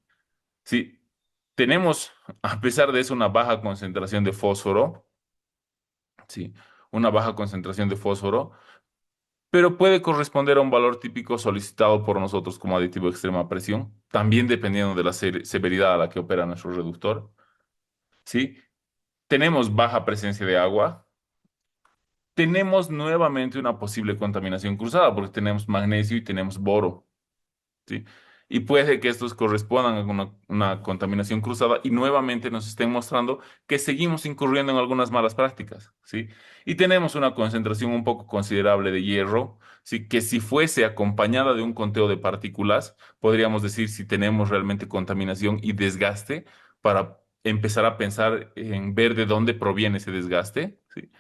Sí, tenemos, a pesar de eso, una baja concentración de fósforo. Sí, una baja concentración de fósforo, pero puede corresponder a un valor típico solicitado por nosotros como aditivo de extrema presión, también dependiendo de la severidad a la que opera nuestro reductor. ¿Sí? Tenemos baja presencia de agua. Tenemos nuevamente una posible contaminación cruzada porque tenemos magnesio y tenemos boro, ¿sí? Y puede que estos correspondan a una contaminación cruzada y nuevamente nos estén mostrando que seguimos incurriendo en algunas malas prácticas, ¿sí? Y tenemos una concentración un poco considerable de hierro, ¿sí? Que si fuese acompañada de un conteo de partículas, podríamos decir si tenemos realmente contaminación y desgaste para empezar a pensar en ver de dónde proviene ese desgaste, ¿sí?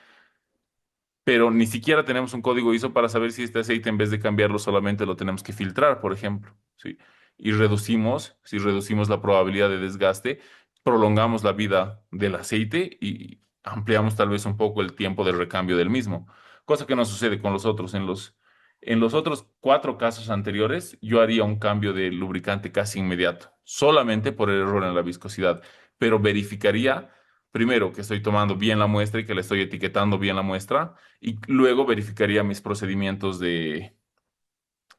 Pero ni siquiera tenemos un código ISO para saber si este aceite en vez de cambiarlo solamente lo tenemos que filtrar, por ejemplo, ¿sí? Y si reducimos la probabilidad de desgaste, prolongamos la vida del aceite y ampliamos tal vez un poco el tiempo de recambio del mismo, cosa que no sucede con los otros. En los otros cuatro casos anteriores, yo haría un cambio de lubricante casi inmediato, solamente por el error en la viscosidad, pero verificaría primero que estoy tomando bien la muestra y que le estoy etiquetando bien la muestra y luego verificaría mis procedimientos de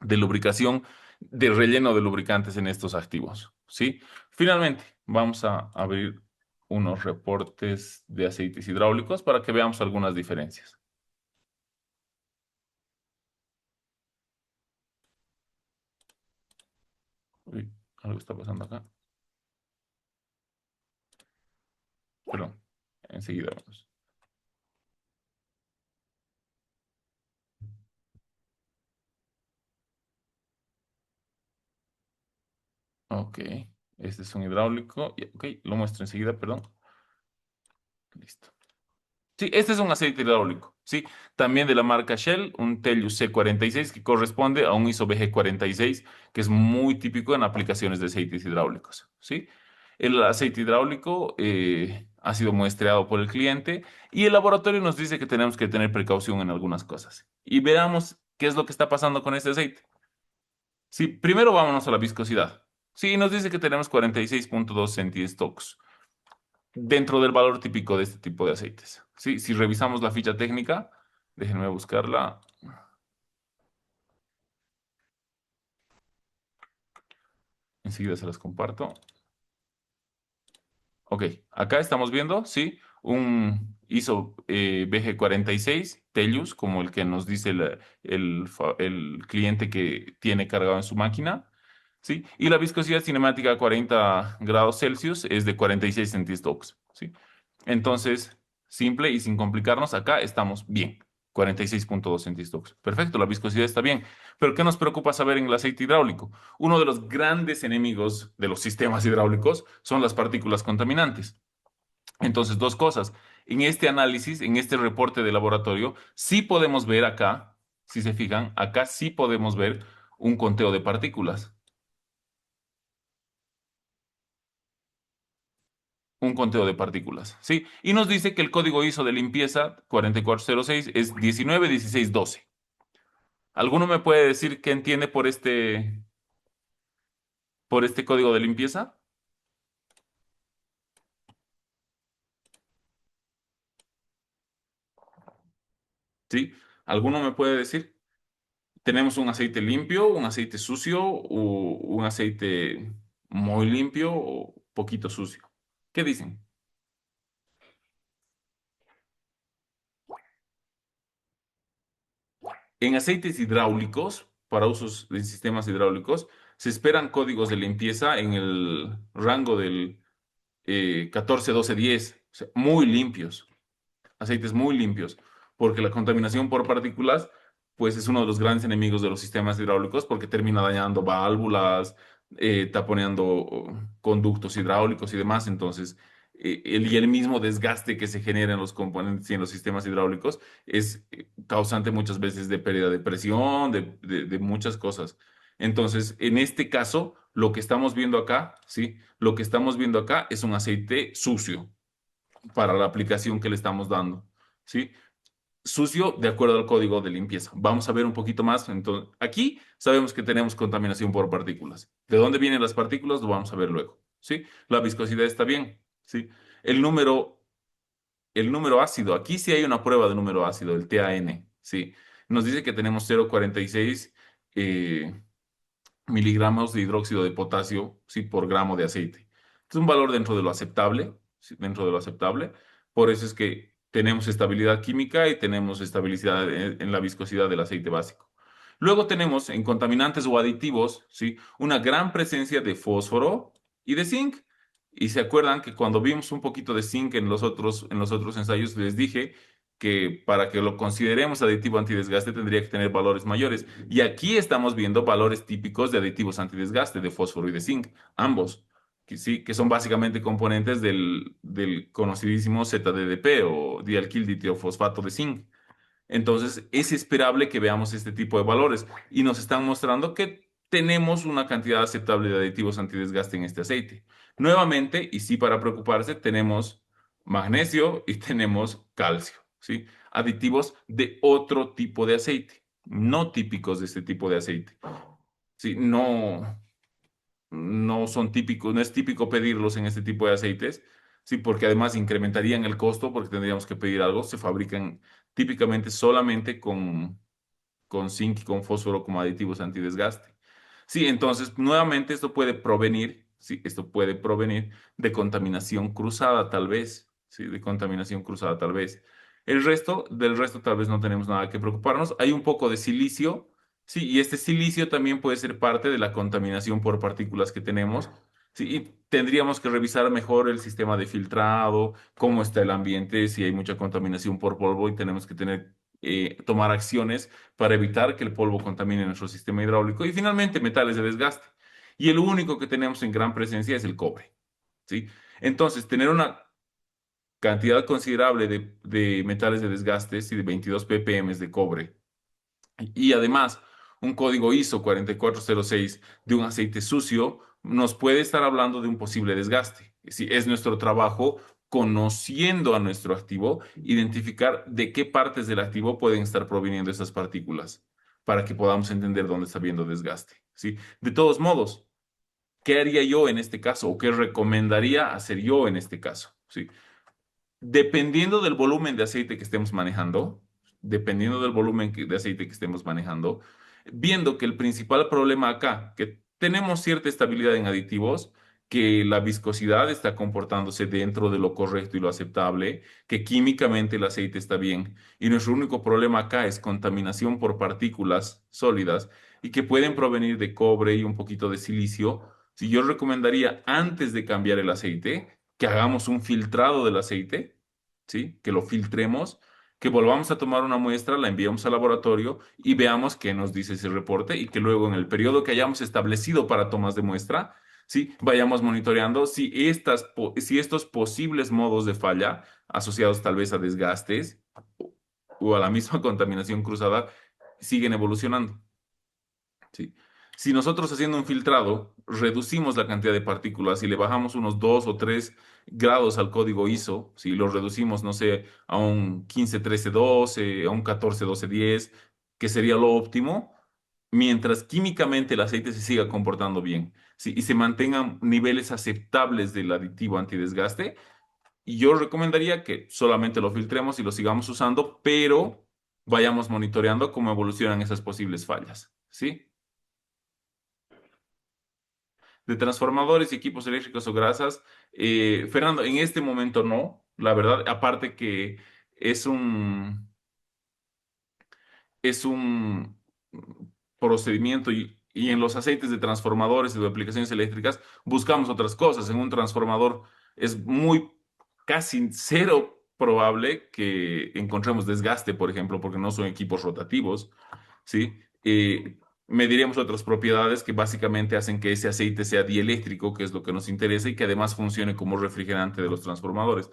lubricación, de relleno de lubricantes en estos activos, ¿sí? Finalmente, vamos a abrir unos reportes de aceites hidráulicos para que veamos algunas diferencias. Uy, algo está pasando acá. Perdón, enseguida vamos. Ok, este es un hidráulico. Ok, lo muestro enseguida, perdón. Listo. Sí, este es un aceite hidráulico, ¿sí? También de la marca Shell, un Telius C46 que corresponde a un ISO BG46, que es muy típico en aplicaciones de aceites hidráulicos, ¿sí? El aceite hidráulico ha sido muestreado por el cliente y el laboratorio nos dice que tenemos que tener precaución en algunas cosas. Y veamos qué es lo que está pasando con este aceite. Sí, primero vámonos a la viscosidad. Sí, nos dice que tenemos 46,2 centistocos dentro del valor típico de este tipo de aceites. Sí, si revisamos la ficha técnica, déjenme buscarla, enseguida se las comparto. Ok, acá estamos viendo, sí, un ISO BG46 Tellus, como el que nos dice el cliente que tiene cargado en su máquina, sí, y la viscosidad cinemática a 40 grados Celsius es de 46 centistokes, sí. Entonces, simple y sin complicarnos, acá estamos bien, 46,2 centistokes. Perfecto, la viscosidad está bien. Pero ¿qué nos preocupa saber en el aceite hidráulico? Uno de los grandes enemigos de los sistemas hidráulicos son las partículas contaminantes. Entonces, dos cosas. En este análisis, en este reporte de laboratorio, sí podemos ver acá, si se fijan, acá sí podemos ver un conteo de partículas. Un conteo de partículas, ¿sí? Y nos dice que el código ISO de limpieza 4406 es 191612. ¿Alguno me puede decir qué entiende por este código de limpieza? ¿Sí? ¿Alguno me puede decir? ¿Tenemos un aceite limpio, un aceite sucio o un aceite muy limpio o poquito sucio? ¿Qué dicen? En aceites hidráulicos, para usos de sistemas hidráulicos, se esperan códigos de limpieza en el rango del 14, 12, 10, o sea, muy limpios, aceites muy limpios, porque la contaminación por partículas, pues es uno de los grandes enemigos de los sistemas hidráulicos porque termina dañando válvulas, taponeando conductos hidráulicos y demás. Entonces, y el mismo desgaste que se genera en los componentes y en los sistemas hidráulicos es causante muchas veces de pérdida de presión, de muchas cosas. Entonces, en este caso, lo que estamos viendo acá, ¿sí? Lo que estamos viendo acá es un aceite sucio para la aplicación que le estamos dando, ¿sí? Sucio de acuerdo al código de limpieza. Vamos a ver un poquito más. Entonces, aquí sabemos que tenemos contaminación por partículas. ¿De dónde vienen las partículas? Lo vamos a ver luego, ¿sí? La viscosidad está bien, ¿sí? El número, el número ácido, aquí sí hay una prueba de número ácido, el TAN, ¿sí? Nos dice que tenemos 0,46 miligramos de hidróxido de potasio, ¿sí? Por gramo de aceite. Es un valor dentro de lo aceptable, ¿sí? Dentro de lo aceptable. Por eso es que tenemos estabilidad química y tenemos estabilidad en la viscosidad del aceite básico. Luego tenemos en contaminantes o aditivos, ¿sí? Una gran presencia de fósforo y de zinc. Y se acuerdan que cuando vimos un poquito de zinc en los otros ensayos, les dije que para que lo consideremos aditivo antidesgaste tendría que tener valores mayores. Y aquí estamos viendo valores típicos de aditivos antidesgaste, de fósforo y de zinc, ambos, que sí, que son básicamente componentes del conocidísimo ZDDP o dialquilditiofosfato de zinc. Entonces, es esperable que veamos este tipo de valores y nos están mostrando que tenemos una cantidad aceptable de aditivos antidesgaste en este aceite. Nuevamente, y sí para preocuparse, tenemos magnesio y tenemos calcio, ¿sí? Aditivos de otro tipo de aceite, no típicos de este tipo de aceite. Sí, no son típicos, no es típico pedirlos en este tipo de aceites, sí, porque además incrementarían el costo porque tendríamos que pedir algo. Se fabrican típicamente solamente con zinc y con fósforo como aditivos antidesgaste. Sí, entonces nuevamente esto puede provenir, sí, esto puede provenir de contaminación cruzada tal vez, sí, de contaminación cruzada tal vez. Del resto tal vez no tenemos nada que preocuparnos. Hay un poco de silicio, sí, y este silicio también puede ser parte de la contaminación por partículas que tenemos. Sí, y tendríamos que revisar mejor el sistema de filtrado, cómo está el ambiente, si hay mucha contaminación por polvo y tenemos que tomar acciones para evitar que el polvo contamine nuestro sistema hidráulico y finalmente metales de desgaste. Y el único que tenemos en gran presencia es el cobre, ¿sí? Entonces, tener una cantidad considerable de metales de desgaste y de 22 ppm de cobre y además un código ISO 4406 de un aceite sucio nos puede estar hablando de un posible desgaste. Si es nuestro trabajo conociendo a nuestro activo, identificar de qué partes del activo pueden estar proviniendo esas partículas para que podamos entender dónde está habiendo desgaste, ¿sí? De todos modos, ¿qué haría yo en este caso o qué recomendaría hacer yo en este caso? ¿Sí? Dependiendo del volumen de aceite que estemos manejando, dependiendo del volumen de aceite que estemos manejando, viendo que el principal problema acá, que tenemos cierta estabilidad en aditivos, que la viscosidad está comportándose dentro de lo correcto y lo aceptable, que químicamente el aceite está bien, y nuestro único problema acá es contaminación por partículas sólidas y que pueden provenir de cobre y un poquito de silicio. Si yo recomendaría antes de cambiar el aceite, que hagamos un filtrado del aceite, ¿sí? Que lo filtremos, que volvamos a tomar una muestra, la enviamos al laboratorio y veamos qué nos dice ese reporte y que luego en el periodo que hayamos establecido para tomas de muestra, ¿sí? Vayamos monitoreando si estos posibles modos de falla asociados tal vez a desgastes o a la misma contaminación cruzada siguen evolucionando. Sí. Si nosotros haciendo un filtrado reducimos la cantidad de partículas y le bajamos unos 2 o 3 grados al código ISO, si lo reducimos, no sé, a un 15-13-12, a un 14-12-10, que sería lo óptimo, mientras químicamente el aceite se siga comportando bien, ¿sí? Y se mantengan niveles aceptables del aditivo antidesgaste, y yo recomendaría que solamente lo filtremos y lo sigamos usando, pero vayamos monitoreando cómo evolucionan esas posibles fallas, ¿sí? De transformadores y equipos eléctricos o grasas. Fernando, en este momento no, la verdad, aparte que es es un procedimiento y en los aceites de transformadores y de aplicaciones eléctricas buscamos otras cosas. En un transformador es muy casi cero probable que encontremos desgaste, por ejemplo, porque no son equipos rotativos, ¿sí? Mediríamos otras propiedades que básicamente hacen que ese aceite sea dieléctrico, que es lo que nos interesa, y que además funcione como refrigerante de los transformadores.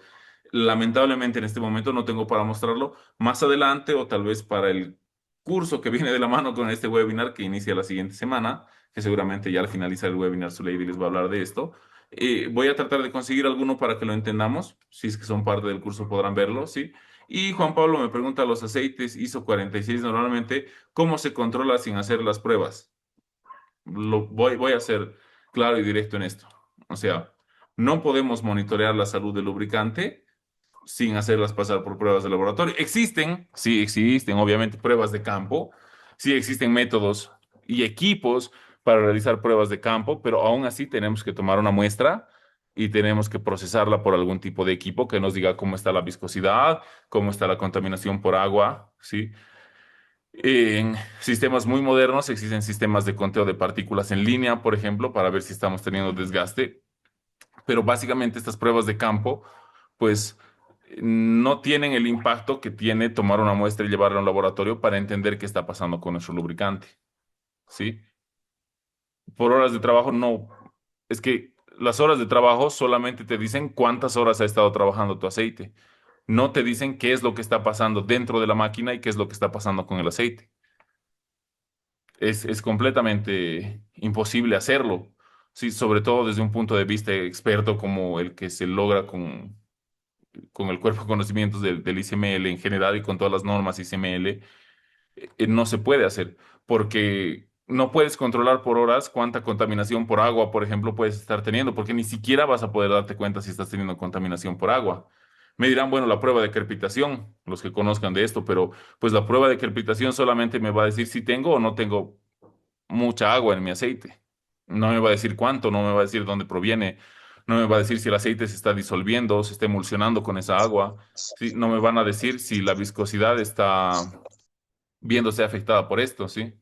Lamentablemente en este momento no tengo para mostrarlo. Más adelante o tal vez para el curso que viene de la mano con este webinar que inicia la siguiente semana, que seguramente ya al finalizar el webinar su lady les va a hablar de esto. Voy a tratar de conseguir alguno para que lo entendamos. Si es que son parte del curso podrán verlo, ¿sí? Y Juan Pablo me pregunta, los aceites ISO 46 normalmente, ¿cómo se controla sin hacer las pruebas? Voy a ser claro y directo en esto. O sea, no podemos monitorear la salud del lubricante sin hacerlas pasar por pruebas de laboratorio. Existen, sí existen, obviamente, pruebas de campo, sí existen métodos y equipos para realizar pruebas de campo, pero aún así tenemos que tomar una muestra y tenemos que procesarla por algún tipo de equipo que nos diga cómo está la viscosidad, cómo está la contaminación por agua, ¿sí? En sistemas muy modernos existen sistemas de conteo de partículas en línea, por ejemplo, para ver si estamos teniendo desgaste, pero básicamente estas pruebas de campo, pues no tienen el impacto que tiene tomar una muestra y llevarla a un laboratorio para entender qué está pasando con nuestro lubricante, ¿sí? Por horas de trabajo, no. Es que las horas de trabajo solamente te dicen cuántas horas ha estado trabajando tu aceite. No te dicen qué es lo que está pasando dentro de la máquina y qué es lo que está pasando con el aceite. Es completamente imposible hacerlo, sí, sobre todo desde un punto de vista experto como el que se logra con el cuerpo de conocimientos del ICML en general y con todas las normas ICML, no se puede hacer, porque no puedes controlar por horas cuánta contaminación por agua, por ejemplo, puedes estar teniendo, porque ni siquiera vas a poder darte cuenta si estás teniendo contaminación por agua. Me dirán, bueno, la prueba de crepitación, los que conozcan de esto, pero pues la prueba de crepitación solamente me va a decir si tengo o no tengo mucha agua en mi aceite. No me va a decir cuánto, no me va a decir dónde proviene, no me va a decir si el aceite se está disolviendo, se está emulsionando con esa agua, ¿sí? No me van a decir si la viscosidad está viéndose afectada por esto, ¿sí?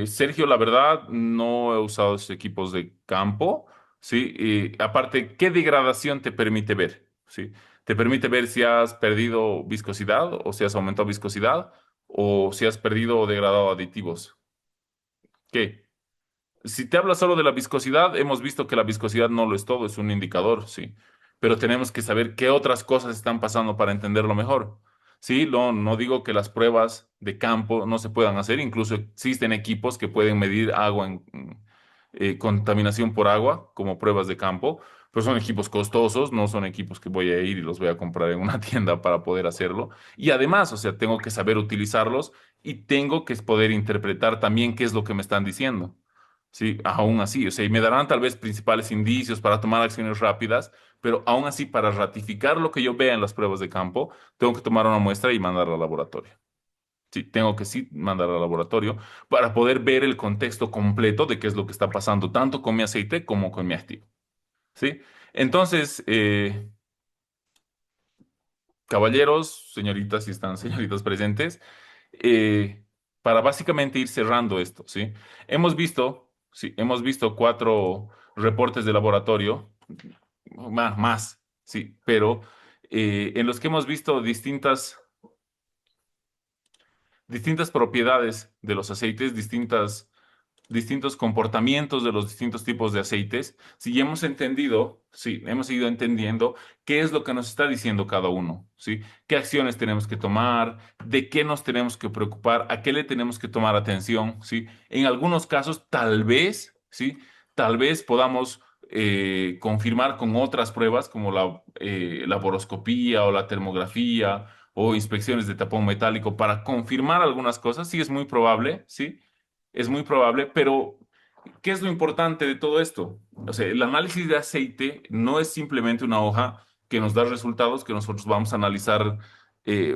Sergio, la verdad, no he usado esos equipos de campo, ¿sí? Y aparte, ¿qué degradación te permite ver? ¿Sí? ¿Te permite ver si has perdido viscosidad o si has aumentado viscosidad o si has perdido o degradado aditivos? ¿Qué? Si te habla solo de la viscosidad, hemos visto que la viscosidad no lo es todo, es un indicador, sí. Pero tenemos que saber qué otras cosas están pasando para entenderlo mejor. Sí, no digo que las pruebas de campo no se puedan hacer, incluso existen equipos que pueden medir agua contaminación por agua como pruebas de campo, pero son equipos costosos, no son equipos que voy a ir y los voy a comprar en una tienda para poder hacerlo. Y además, o sea, tengo que saber utilizarlos y tengo que poder interpretar también qué es lo que me están diciendo. Sí, aún así, o sea, y me darán tal vez principales indicios para tomar acciones rápidas, pero aún así, para ratificar lo que yo vea en las pruebas de campo, tengo que tomar una muestra y mandarla al laboratorio. Sí, tengo que sí mandar al laboratorio para poder ver el contexto completo de qué es lo que está pasando, tanto con mi aceite como con mi activo. ¿Sí? Entonces, caballeros, señoritas, si están señoritas presentes, eh, para básicamente ir cerrando esto, ¿sí? Sí, hemos visto cuatro reportes de laboratorio, más, sí, pero en los que hemos visto distintas propiedades de los aceites, distintos comportamientos de los distintos tipos de aceites, si hemos entendido, sí, hemos ido entendiendo qué es lo que nos está diciendo cada uno, ¿sí? ¿Qué acciones tenemos que tomar? ¿De qué nos tenemos que preocupar? ¿A qué le tenemos que tomar atención? ¿Sí? En algunos casos, tal vez, ¿sí? Tal vez podamos confirmar con otras pruebas como la boroscopía o la termografía o inspecciones de tapón metálico para confirmar algunas cosas, sí es muy probable, ¿sí? Es muy probable, pero ¿qué es lo importante de todo esto? O sea, el análisis de aceite no es simplemente una hoja que nos da resultados que nosotros vamos a analizar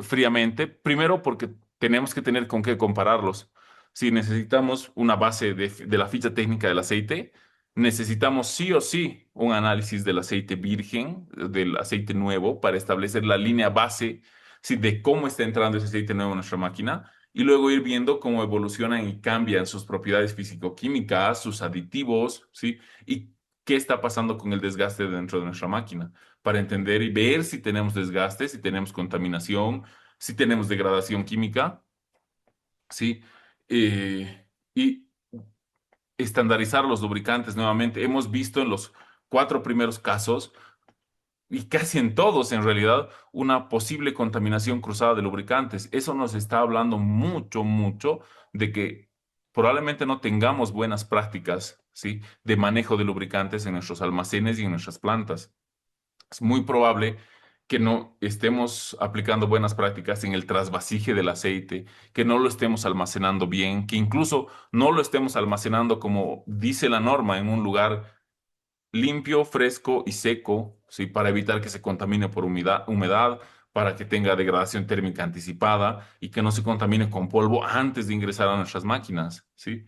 fríamente. Primero, porque tenemos que tener con qué compararlos. Si necesitamos una base de la ficha técnica del aceite, necesitamos sí o sí un análisis del aceite virgen, del aceite nuevo, para establecer la línea base, sí, de cómo está entrando ese aceite nuevo en nuestra máquina y luego ir viendo cómo evolucionan y cambian sus propiedades físico-químicas, sus aditivos, ¿sí? Y qué está pasando con el desgaste dentro de nuestra máquina, para entender y ver si tenemos desgaste, si tenemos contaminación, si tenemos degradación química, ¿sí? Y estandarizar los lubricantes nuevamente. Hemos visto en los cuatro primeros casos y casi en todos, en realidad, una posible contaminación cruzada de lubricantes. Eso nos está hablando mucho, mucho de que probablemente no tengamos buenas prácticas, ¿sí? De manejo de lubricantes en nuestros almacenes y en nuestras plantas. Es muy probable que no estemos aplicando buenas prácticas en el trasvasije del aceite, que no lo estemos almacenando bien, que incluso no lo estemos almacenando como dice la norma en un lugar limpio, fresco y seco, ¿sí? Para evitar que se contamine por humedad, para que tenga degradación térmica anticipada y que no se contamine con polvo antes de ingresar a nuestras máquinas, ¿sí?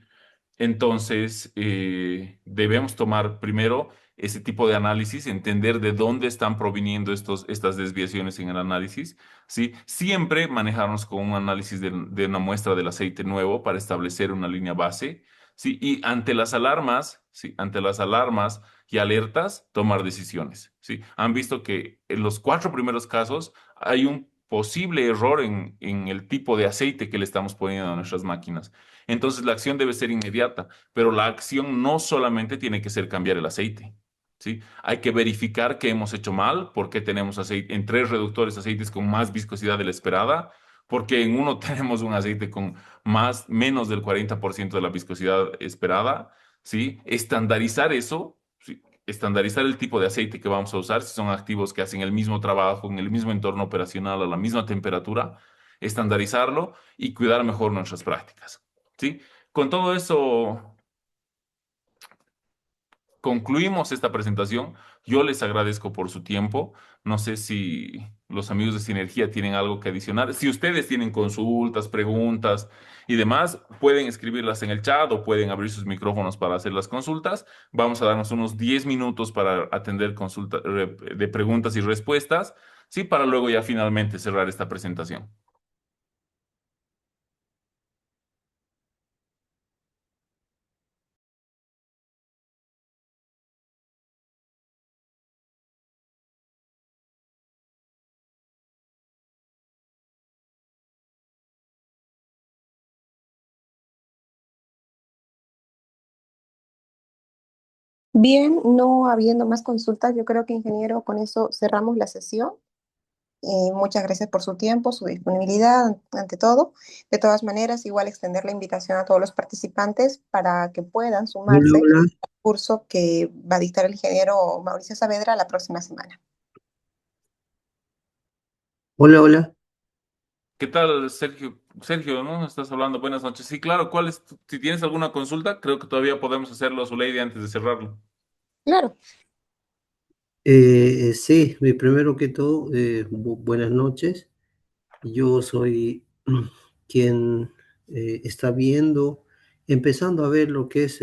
Entonces, debemos tomar primero ese tipo de análisis, entender de dónde están proviniendo estas desviaciones en el análisis, ¿sí? Siempre manejarnos con un análisis de una muestra del aceite nuevo para establecer una línea base, ¿sí? Y ante las alarmas, ¿sí? Ante las alarmas y alertas, tomar decisiones, ¿sí? Han visto que en los cuatro primeros casos hay un posible error en el tipo de aceite que le estamos poniendo a nuestras máquinas. Entonces la acción debe ser inmediata, pero la acción no solamente tiene que ser cambiar el aceite, ¿sí? Hay que verificar qué hemos hecho mal, por qué tenemos aceite, en tres reductores aceites con más viscosidad de la esperada, porque en uno tenemos un aceite con menos del 40% de la viscosidad esperada, ¿sí? Estandarizar eso, ¿sí? Estandarizar el tipo de aceite que vamos a usar, si son activos que hacen el mismo trabajo, en el mismo entorno operacional, a la misma temperatura, estandarizarlo y cuidar mejor nuestras prácticas. ¿Sí? Con todo eso concluimos esta presentación. Yo les agradezco por su tiempo. No sé si los amigos de Sinergia tienen algo que adicionar. Si ustedes tienen consultas, preguntas y demás, pueden escribirlas en el chat o pueden abrir sus micrófonos para hacer las consultas. Vamos a darnos unos 10 minutos para atender de preguntas y respuestas, sí, para luego ya finalmente cerrar esta presentación. Bien, no habiendo más consultas, yo creo que ingeniero, con eso cerramos la sesión. Y muchas gracias por su tiempo, su disponibilidad, ante todo. De todas maneras, igual extender la invitación a todos los participantes para que puedan Hola, sumarse hola, al curso que va a dictar el ingeniero Mauricio Saavedra la próxima semana. hola, hola. ¿Qué tal, Sergio? Sergio, ¿no? Estás hablando. Buenas noches. Sí, claro. Si tienes alguna consulta, creo que todavía podemos hacerlo, Zuleide, antes de cerrarlo. Claro, Sí, primero que todo, buenas noches. Yo soy quien está viendo, empezando a ver lo que es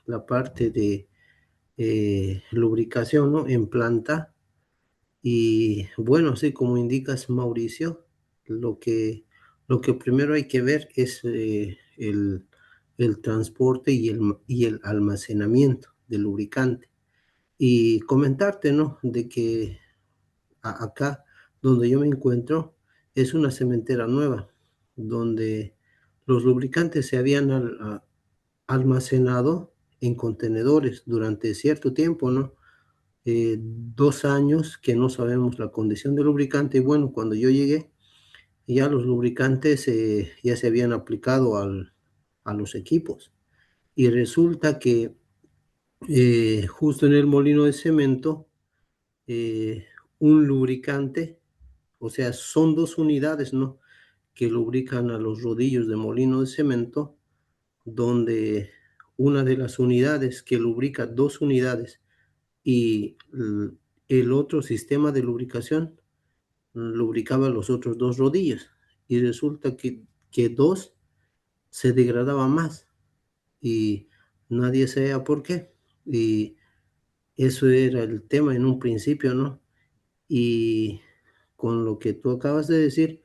la parte de lubricación, ¿no? En planta. Y bueno, así como indicas, Mauricio, lo que, lo que primero hay que ver es el transporte y el almacenamiento del lubricante. Y comentarte, ¿no? De que acá donde yo me encuentro es una cementera nueva, donde los lubricantes se habían almacenado en contenedores durante cierto tiempo, ¿no? 2 años que no sabemos la condición del lubricante. Y bueno, cuando yo llegué, ya los lubricantes ya se habían aplicado a los equipos. Y resulta que justo en el molino de cemento, eh, un lubricante, o sea, son dos unidades, ¿no? Que lubrican a los rodillos de molino de cemento, donde una de las unidades que lubrica dos unidades y el otro sistema de lubricación lubricaba los otros dos rodillos. Y resulta que dos se degradaba más y nadie sabía por qué. Y eso era el tema en un principio, ¿no? Y con lo que tú acabas de decir,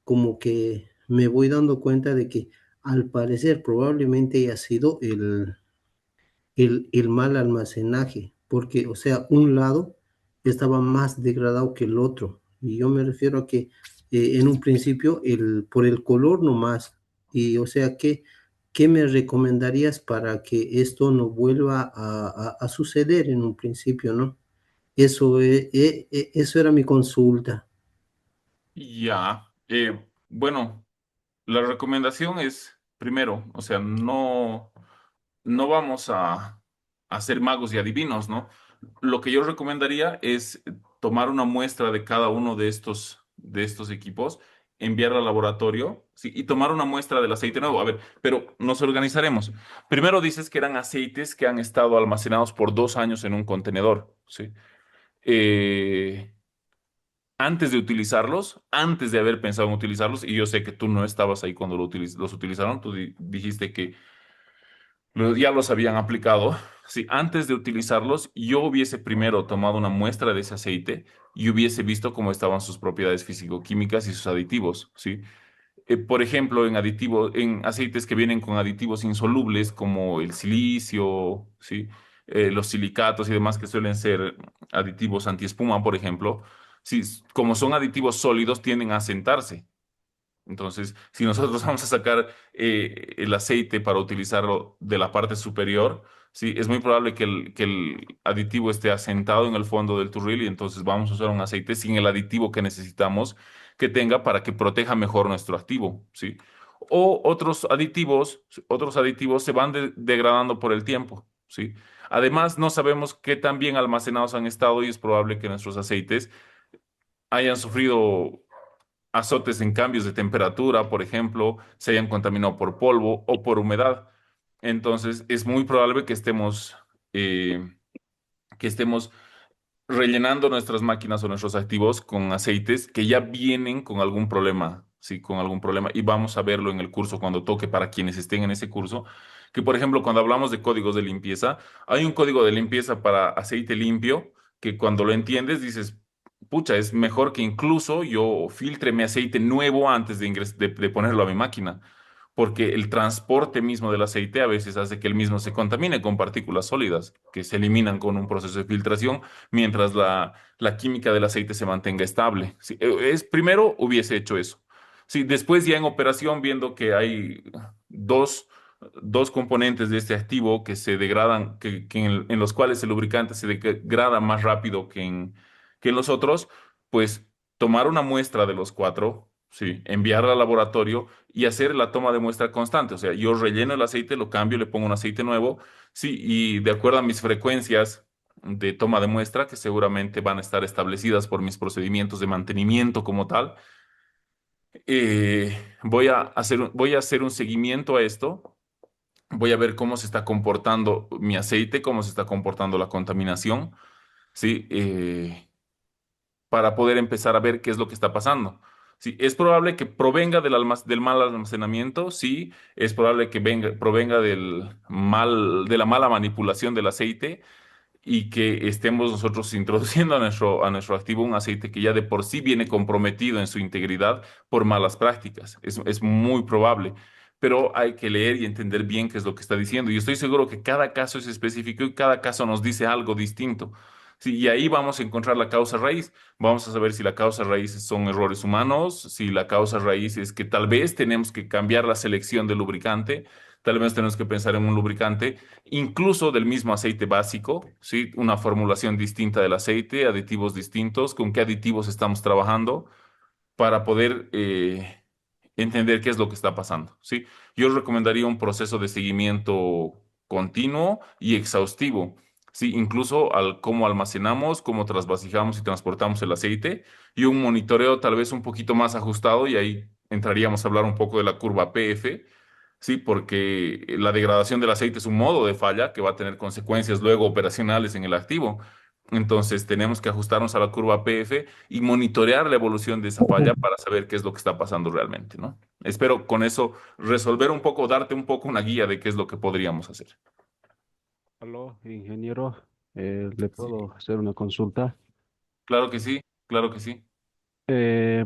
como que me voy dando cuenta de que al parecer probablemente haya sido el mal almacenaje, porque, o sea, un lado estaba más degradado que el otro. Y yo me refiero a que en un principio, por el color nomás, y o sea, ¿qué me recomendarías para que esto no vuelva a suceder en un principio, ¿no? Eso era mi consulta. Ya. Bueno, la recomendación es, primero, o sea, no vamos a ser magos y adivinos, ¿no? Lo que yo recomendaría es tomar una muestra de cada uno de estos equipos, enviarla al laboratorio, ¿sí? Y tomar una muestra del aceite nuevo. A ver, pero nos organizaremos. Primero dices que eran aceites que han estado almacenados por 2 años en un contenedor, ¿sí? Eh, Antes de utilizarlos, antes de haber pensado en utilizarlos, y yo sé que tú no estabas ahí cuando los utilizaron, tú dijiste que ya los habían aplicado. Si antes de utilizarlos, yo hubiese primero tomado una muestra de ese aceite y hubiese visto cómo estaban sus propiedades físico-químicas y sus aditivos, ¿sí? Por ejemplo, en aceites que vienen con aditivos insolubles como el silicio, ¿sí? Los silicatos y demás que suelen ser aditivos antiespuma, por ejemplo, sí, como son aditivos sólidos, tienden a asentarse. Entonces, si nosotros vamos a sacar el aceite para utilizarlo de la parte superior, sí, es muy probable que el aditivo esté asentado en el fondo del turril y entonces vamos a usar un aceite sin el aditivo que necesitamos que tenga para que proteja mejor nuestro activo, ¿sí? O otros aditivos se van degradando por el tiempo, ¿sí? Además, no sabemos qué tan bien almacenados han estado y es probable que nuestros aceites hayan sufrido azotes en cambios de temperatura, por ejemplo, se hayan contaminado por polvo o por humedad. Entonces, es muy probable eh, que estemos rellenando nuestras máquinas o nuestros activos con aceites que ya vienen con algún problema, sí, con algún problema. Y vamos a verlo en el curso cuando toque para quienes estén en ese curso. Que, por ejemplo, cuando hablamos de códigos de limpieza, hay un código de limpieza para aceite limpio que cuando lo entiendes dices, pucha, es mejor que incluso yo filtre mi aceite nuevo antes de ponerlo a mi máquina porque el transporte mismo del aceite a veces hace que el mismo se contamine con partículas sólidas que se eliminan con un proceso de filtración mientras la química del aceite se mantenga estable. Sí, primero hubiese hecho eso. Sí, después ya en operación, viendo que hay dos, dos componentes de este activo que se degradan, en los cuales el lubricante se degrada más rápido que en los otros, pues tomar una muestra de los cuatro, sí, enviarla al laboratorio y hacer la toma de muestra constante. O sea, yo relleno el aceite, lo cambio, le pongo un aceite nuevo, sí, y de acuerdo a mis frecuencias de toma de muestra, que seguramente van a estar establecidas por mis procedimientos de mantenimiento como tal, voy a hacer un seguimiento a esto. Voy a ver cómo se está comportando mi aceite, cómo se está comportando la contaminación, ¿sí? Para poder empezar a ver qué es lo que está pasando. Sí, es probable que provenga del mal almacenamiento, sí, es probable que provenga de la mala manipulación del aceite, y que estemos nosotros introduciendo a nuestro activo un aceite que ya de por sí viene comprometido en su integridad por malas prácticas. Es muy probable, pero hay que leer y entender bien qué es lo que está diciendo. Y estoy seguro que cada caso es específico y cada caso nos dice algo distinto. Sí, y ahí vamos a encontrar la causa raíz. Vamos a saber si la causa raíz son errores humanos, si la causa raíz es que tal vez tenemos que cambiar la selección del lubricante, tal vez tenemos que pensar en un lubricante incluso del mismo aceite básico, ¿sí? Una formulación distinta del aceite, aditivos distintos, con qué aditivos estamos trabajando para poder entender qué es lo que está pasando, ¿sí? Yo recomendaría un proceso de seguimiento continuo y exhaustivo, ¿sí? Incluso al cómo almacenamos, cómo trasvasijamos y transportamos el aceite, y un monitoreo tal vez un poquito más ajustado, y ahí entraríamos a hablar un poco de la curva PF. Sí, porque la degradación del aceite es un modo de falla que va a tener consecuencias luego operacionales en el activo. Entonces tenemos que ajustarnos a la curva PF y monitorear la evolución de esa falla para saber qué es lo que está pasando realmente, ¿no? Espero con eso resolver un poco, darte un poco una guía de qué es lo que podríamos hacer. Aló, ingeniero, ¿le Sí, puedo hacer una consulta? claro que sí, claro que sí.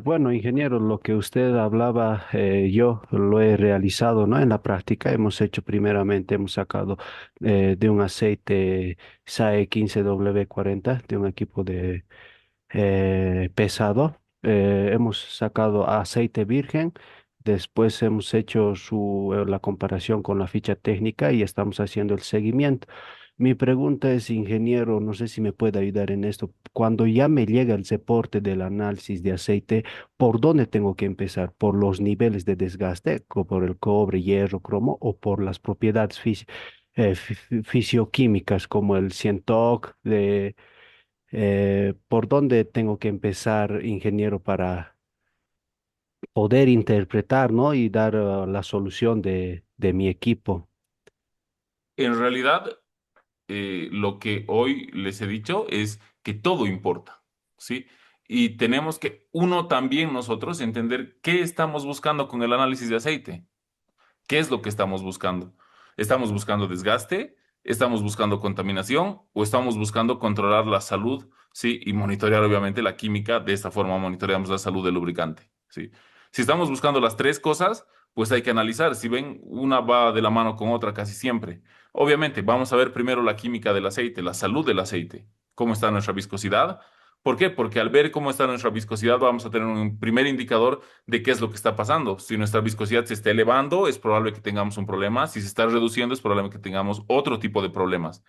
Bueno, ingeniero, lo que usted hablaba, yo lo he realizado, ¿no? En la práctica hemos hecho primeramente, hemos sacado de un aceite SAE 15W40 de un equipo de pesado. Hemos sacado aceite virgen, después hemos hecho la comparación con la ficha técnica y estamos haciendo el seguimiento. Mi pregunta es, ingeniero, no sé si me puede ayudar en esto. Cuando ya me llega el reporte del análisis de aceite, ¿por dónde tengo que empezar? ¿Por los niveles de desgaste, por el cobre, hierro, cromo, o por las propiedades fisioquímicas como el Cientoc por dónde tengo que empezar, ingeniero, para poder interpretar, ¿no? Y dar la solución de mi equipo? En realidad, lo que hoy les he dicho es que todo importa, ¿sí? Y tenemos que, uno también nosotros, entender qué estamos buscando con el análisis de aceite. ¿Qué es lo que estamos buscando? ¿Estamos buscando desgaste? ¿Estamos buscando contaminación? ¿O estamos buscando controlar la salud? Sí, y monitorear obviamente la química. De esta forma monitoreamos la salud del lubricante. Sí. Si estamos buscando las tres cosas, pues hay que analizar. Si ven, una va de la mano con otra casi siempre. Obviamente, vamos a ver primero la química del aceite, la salud del aceite. ¿Cómo está nuestra viscosidad? ¿Por qué? Porque al ver cómo está nuestra viscosidad, vamos a tener un primer indicador de qué es lo que está pasando. Si nuestra viscosidad se está elevando, es probable que tengamos un problema. Si se está reduciendo, es probable que tengamos otro tipo de problemas.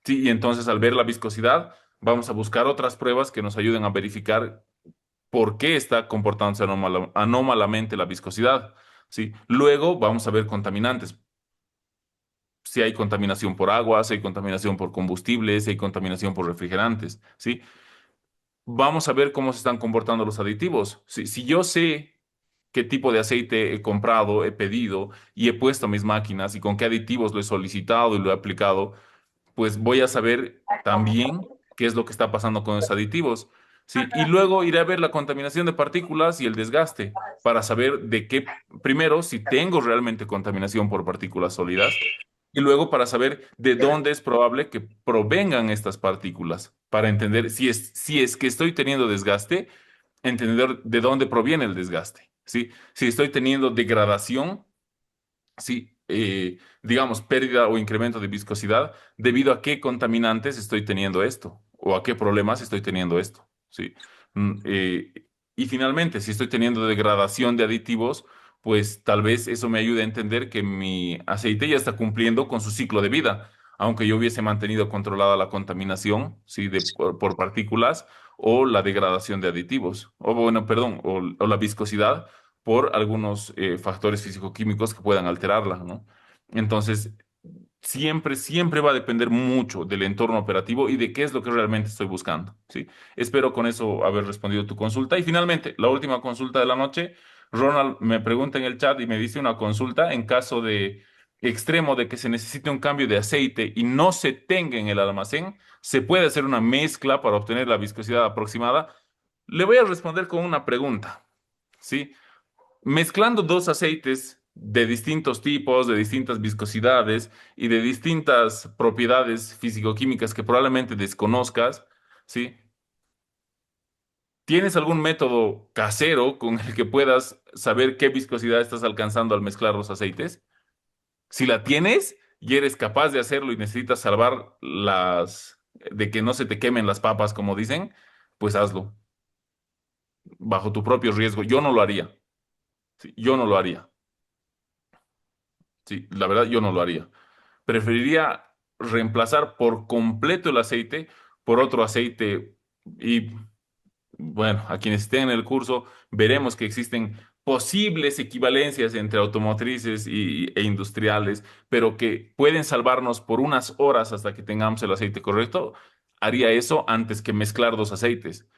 Sí, y entonces al ver la viscosidad, vamos a buscar otras pruebas que nos ayuden a verificar por qué está comportándose anómalamente la viscosidad. Sí, luego vamos a ver contaminantes. Si hay contaminación por agua, si hay contaminación por combustibles, si hay contaminación por refrigerantes. ¿Sí? Vamos a ver cómo se están comportando los aditivos. Si yo sé qué tipo de aceite he comprado, he pedido y he puesto a mis máquinas y con qué aditivos lo he solicitado y lo he aplicado, pues voy a saber también qué es lo que está pasando con esos aditivos. Sí, y luego iré a ver la contaminación de partículas y el desgaste para saber de qué, primero, si tengo realmente contaminación por partículas sólidas, y luego para saber de dónde es probable que provengan estas partículas, para entender si es que estoy teniendo desgaste, entender de dónde proviene el desgaste, ¿sí? Si estoy teniendo degradación, sí, digamos, pérdida o incremento de viscosidad, debido a qué contaminantes estoy teniendo esto o a qué problemas estoy teniendo esto, ¿sí? Mm, eh, y finalmente, si estoy teniendo degradación de aditivos, pues tal vez eso me ayude a entender que mi aceite ya está cumpliendo con su ciclo de vida. aunque yo hubiese mantenido controlada la contaminación, ¿sí? Por partículas o la degradación de aditivos, o bueno, perdón, o la viscosidad por algunos factores físico-químicos que puedan alterarla, ¿no? Entonces, siempre va a depender mucho del entorno operativo y de qué es lo que realmente estoy buscando, ¿sí? Espero con eso haber respondido tu consulta. Y finalmente, la última consulta de la noche, Ronald me pregunta en el chat y me dice una consulta en caso de extremo de que se necesite un cambio de aceite y no se tenga en el almacén, ¿se puede hacer una mezcla para obtener la viscosidad aproximada? Le voy a responder con una pregunta, ¿sí? Mezclando dos aceites de distintos tipos, de distintas viscosidades y de distintas propiedades físico-químicas que probablemente desconozcas, ¿sí? ¿Tienes algún método casero con el que puedas saber qué viscosidad estás alcanzando al mezclar los aceites? Si la tienes y eres capaz de hacerlo y necesitas salvar de que no se te quemen las papas, como dicen, pues hazlo, bajo tu propio riesgo. Yo no lo haría, ¿sí? Yo no lo haría. Sí, la verdad, yo no lo haría. Preferiría reemplazar por completo el aceite por otro aceite y bueno, a quienes estén en el curso veremos que existen posibles equivalencias entre automotrices e industriales, pero que pueden salvarnos por unas horas hasta que tengamos el aceite correcto. Haría eso antes que mezclar dos aceites,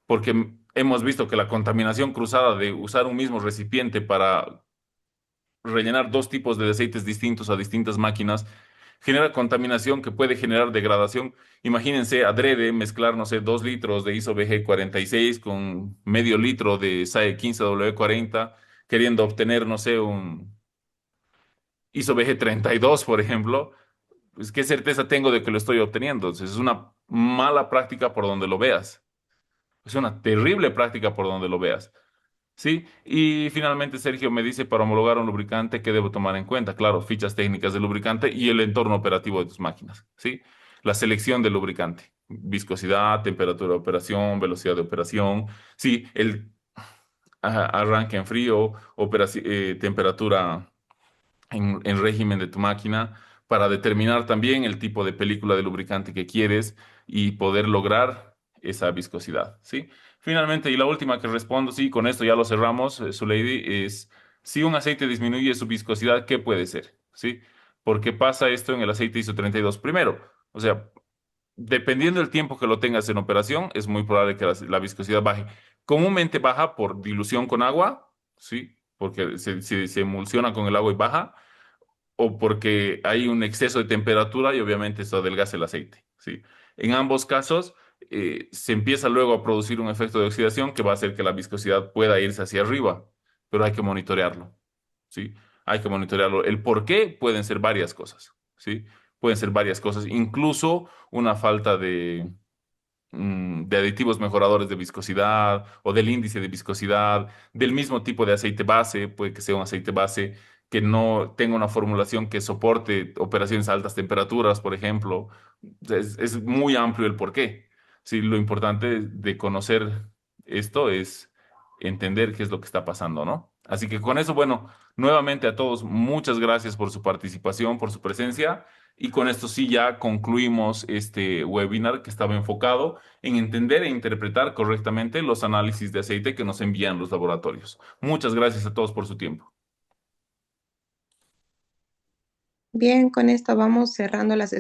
porque hemos visto que la contaminación cruzada de usar un mismo recipiente para rellenar dos tipos de aceites distintos a distintas máquinas, genera contaminación que puede generar degradación. Imagínense adrede mezclar, no sé, 2 litros de isobg 46 con medio litro de SAE 15W40, queriendo obtener, no sé, un isobg 32, por ejemplo. Pues, ¿qué certeza tengo de que lo estoy obteniendo? Entonces, es una mala práctica por donde lo veas. Es una terrible práctica por donde lo veas. Sí, y finalmente Sergio me dice para homologar un lubricante que debo tomar en cuenta. Claro, fichas técnicas del lubricante y el entorno operativo de tus máquinas. Sí, la selección del lubricante, viscosidad, temperatura de operación, velocidad de operación. Sí, el arranque en frío, temperatura en régimen de tu máquina para determinar también el tipo de película de lubricante que quieres y poder lograr esa viscosidad, ¿sí? Finalmente, y la última que respondo, sí, con esto ya lo cerramos, su lady, es si un aceite disminuye su viscosidad, ¿qué puede ser? ¿Sí? ¿Por qué pasa esto en el aceite ISO 32? Primero, o sea, dependiendo del tiempo que lo tengas en operación, es muy probable que la viscosidad baje. Comúnmente baja por dilución con agua, ¿sí? Porque se emulsiona con el agua y baja o porque hay un exceso de temperatura y obviamente eso adelgaza el aceite, ¿sí? En ambos casos, se empieza luego a producir un efecto de oxidación que va a hacer que la viscosidad pueda irse hacia arriba, pero hay que monitorearlo, ¿sí? Hay que monitorearlo. El por qué pueden ser varias cosas, ¿sí? Pueden ser varias cosas, incluso una falta de aditivos mejoradores de viscosidad o del índice de viscosidad, del mismo tipo de aceite base, puede que sea un aceite base que no tenga una formulación que soporte operaciones a altas temperaturas, por ejemplo. Es muy amplio el porqué. Sí, lo importante de conocer esto es entender qué es lo que está pasando, ¿no? Así que con eso, bueno, nuevamente a todos, muchas gracias por su participación, por su presencia. Y con esto sí ya concluimos este webinar que estaba enfocado en entender e interpretar correctamente los análisis de aceite que nos envían los laboratorios. Muchas gracias a todos por su tiempo. Bien, con esto vamos cerrando la sesión.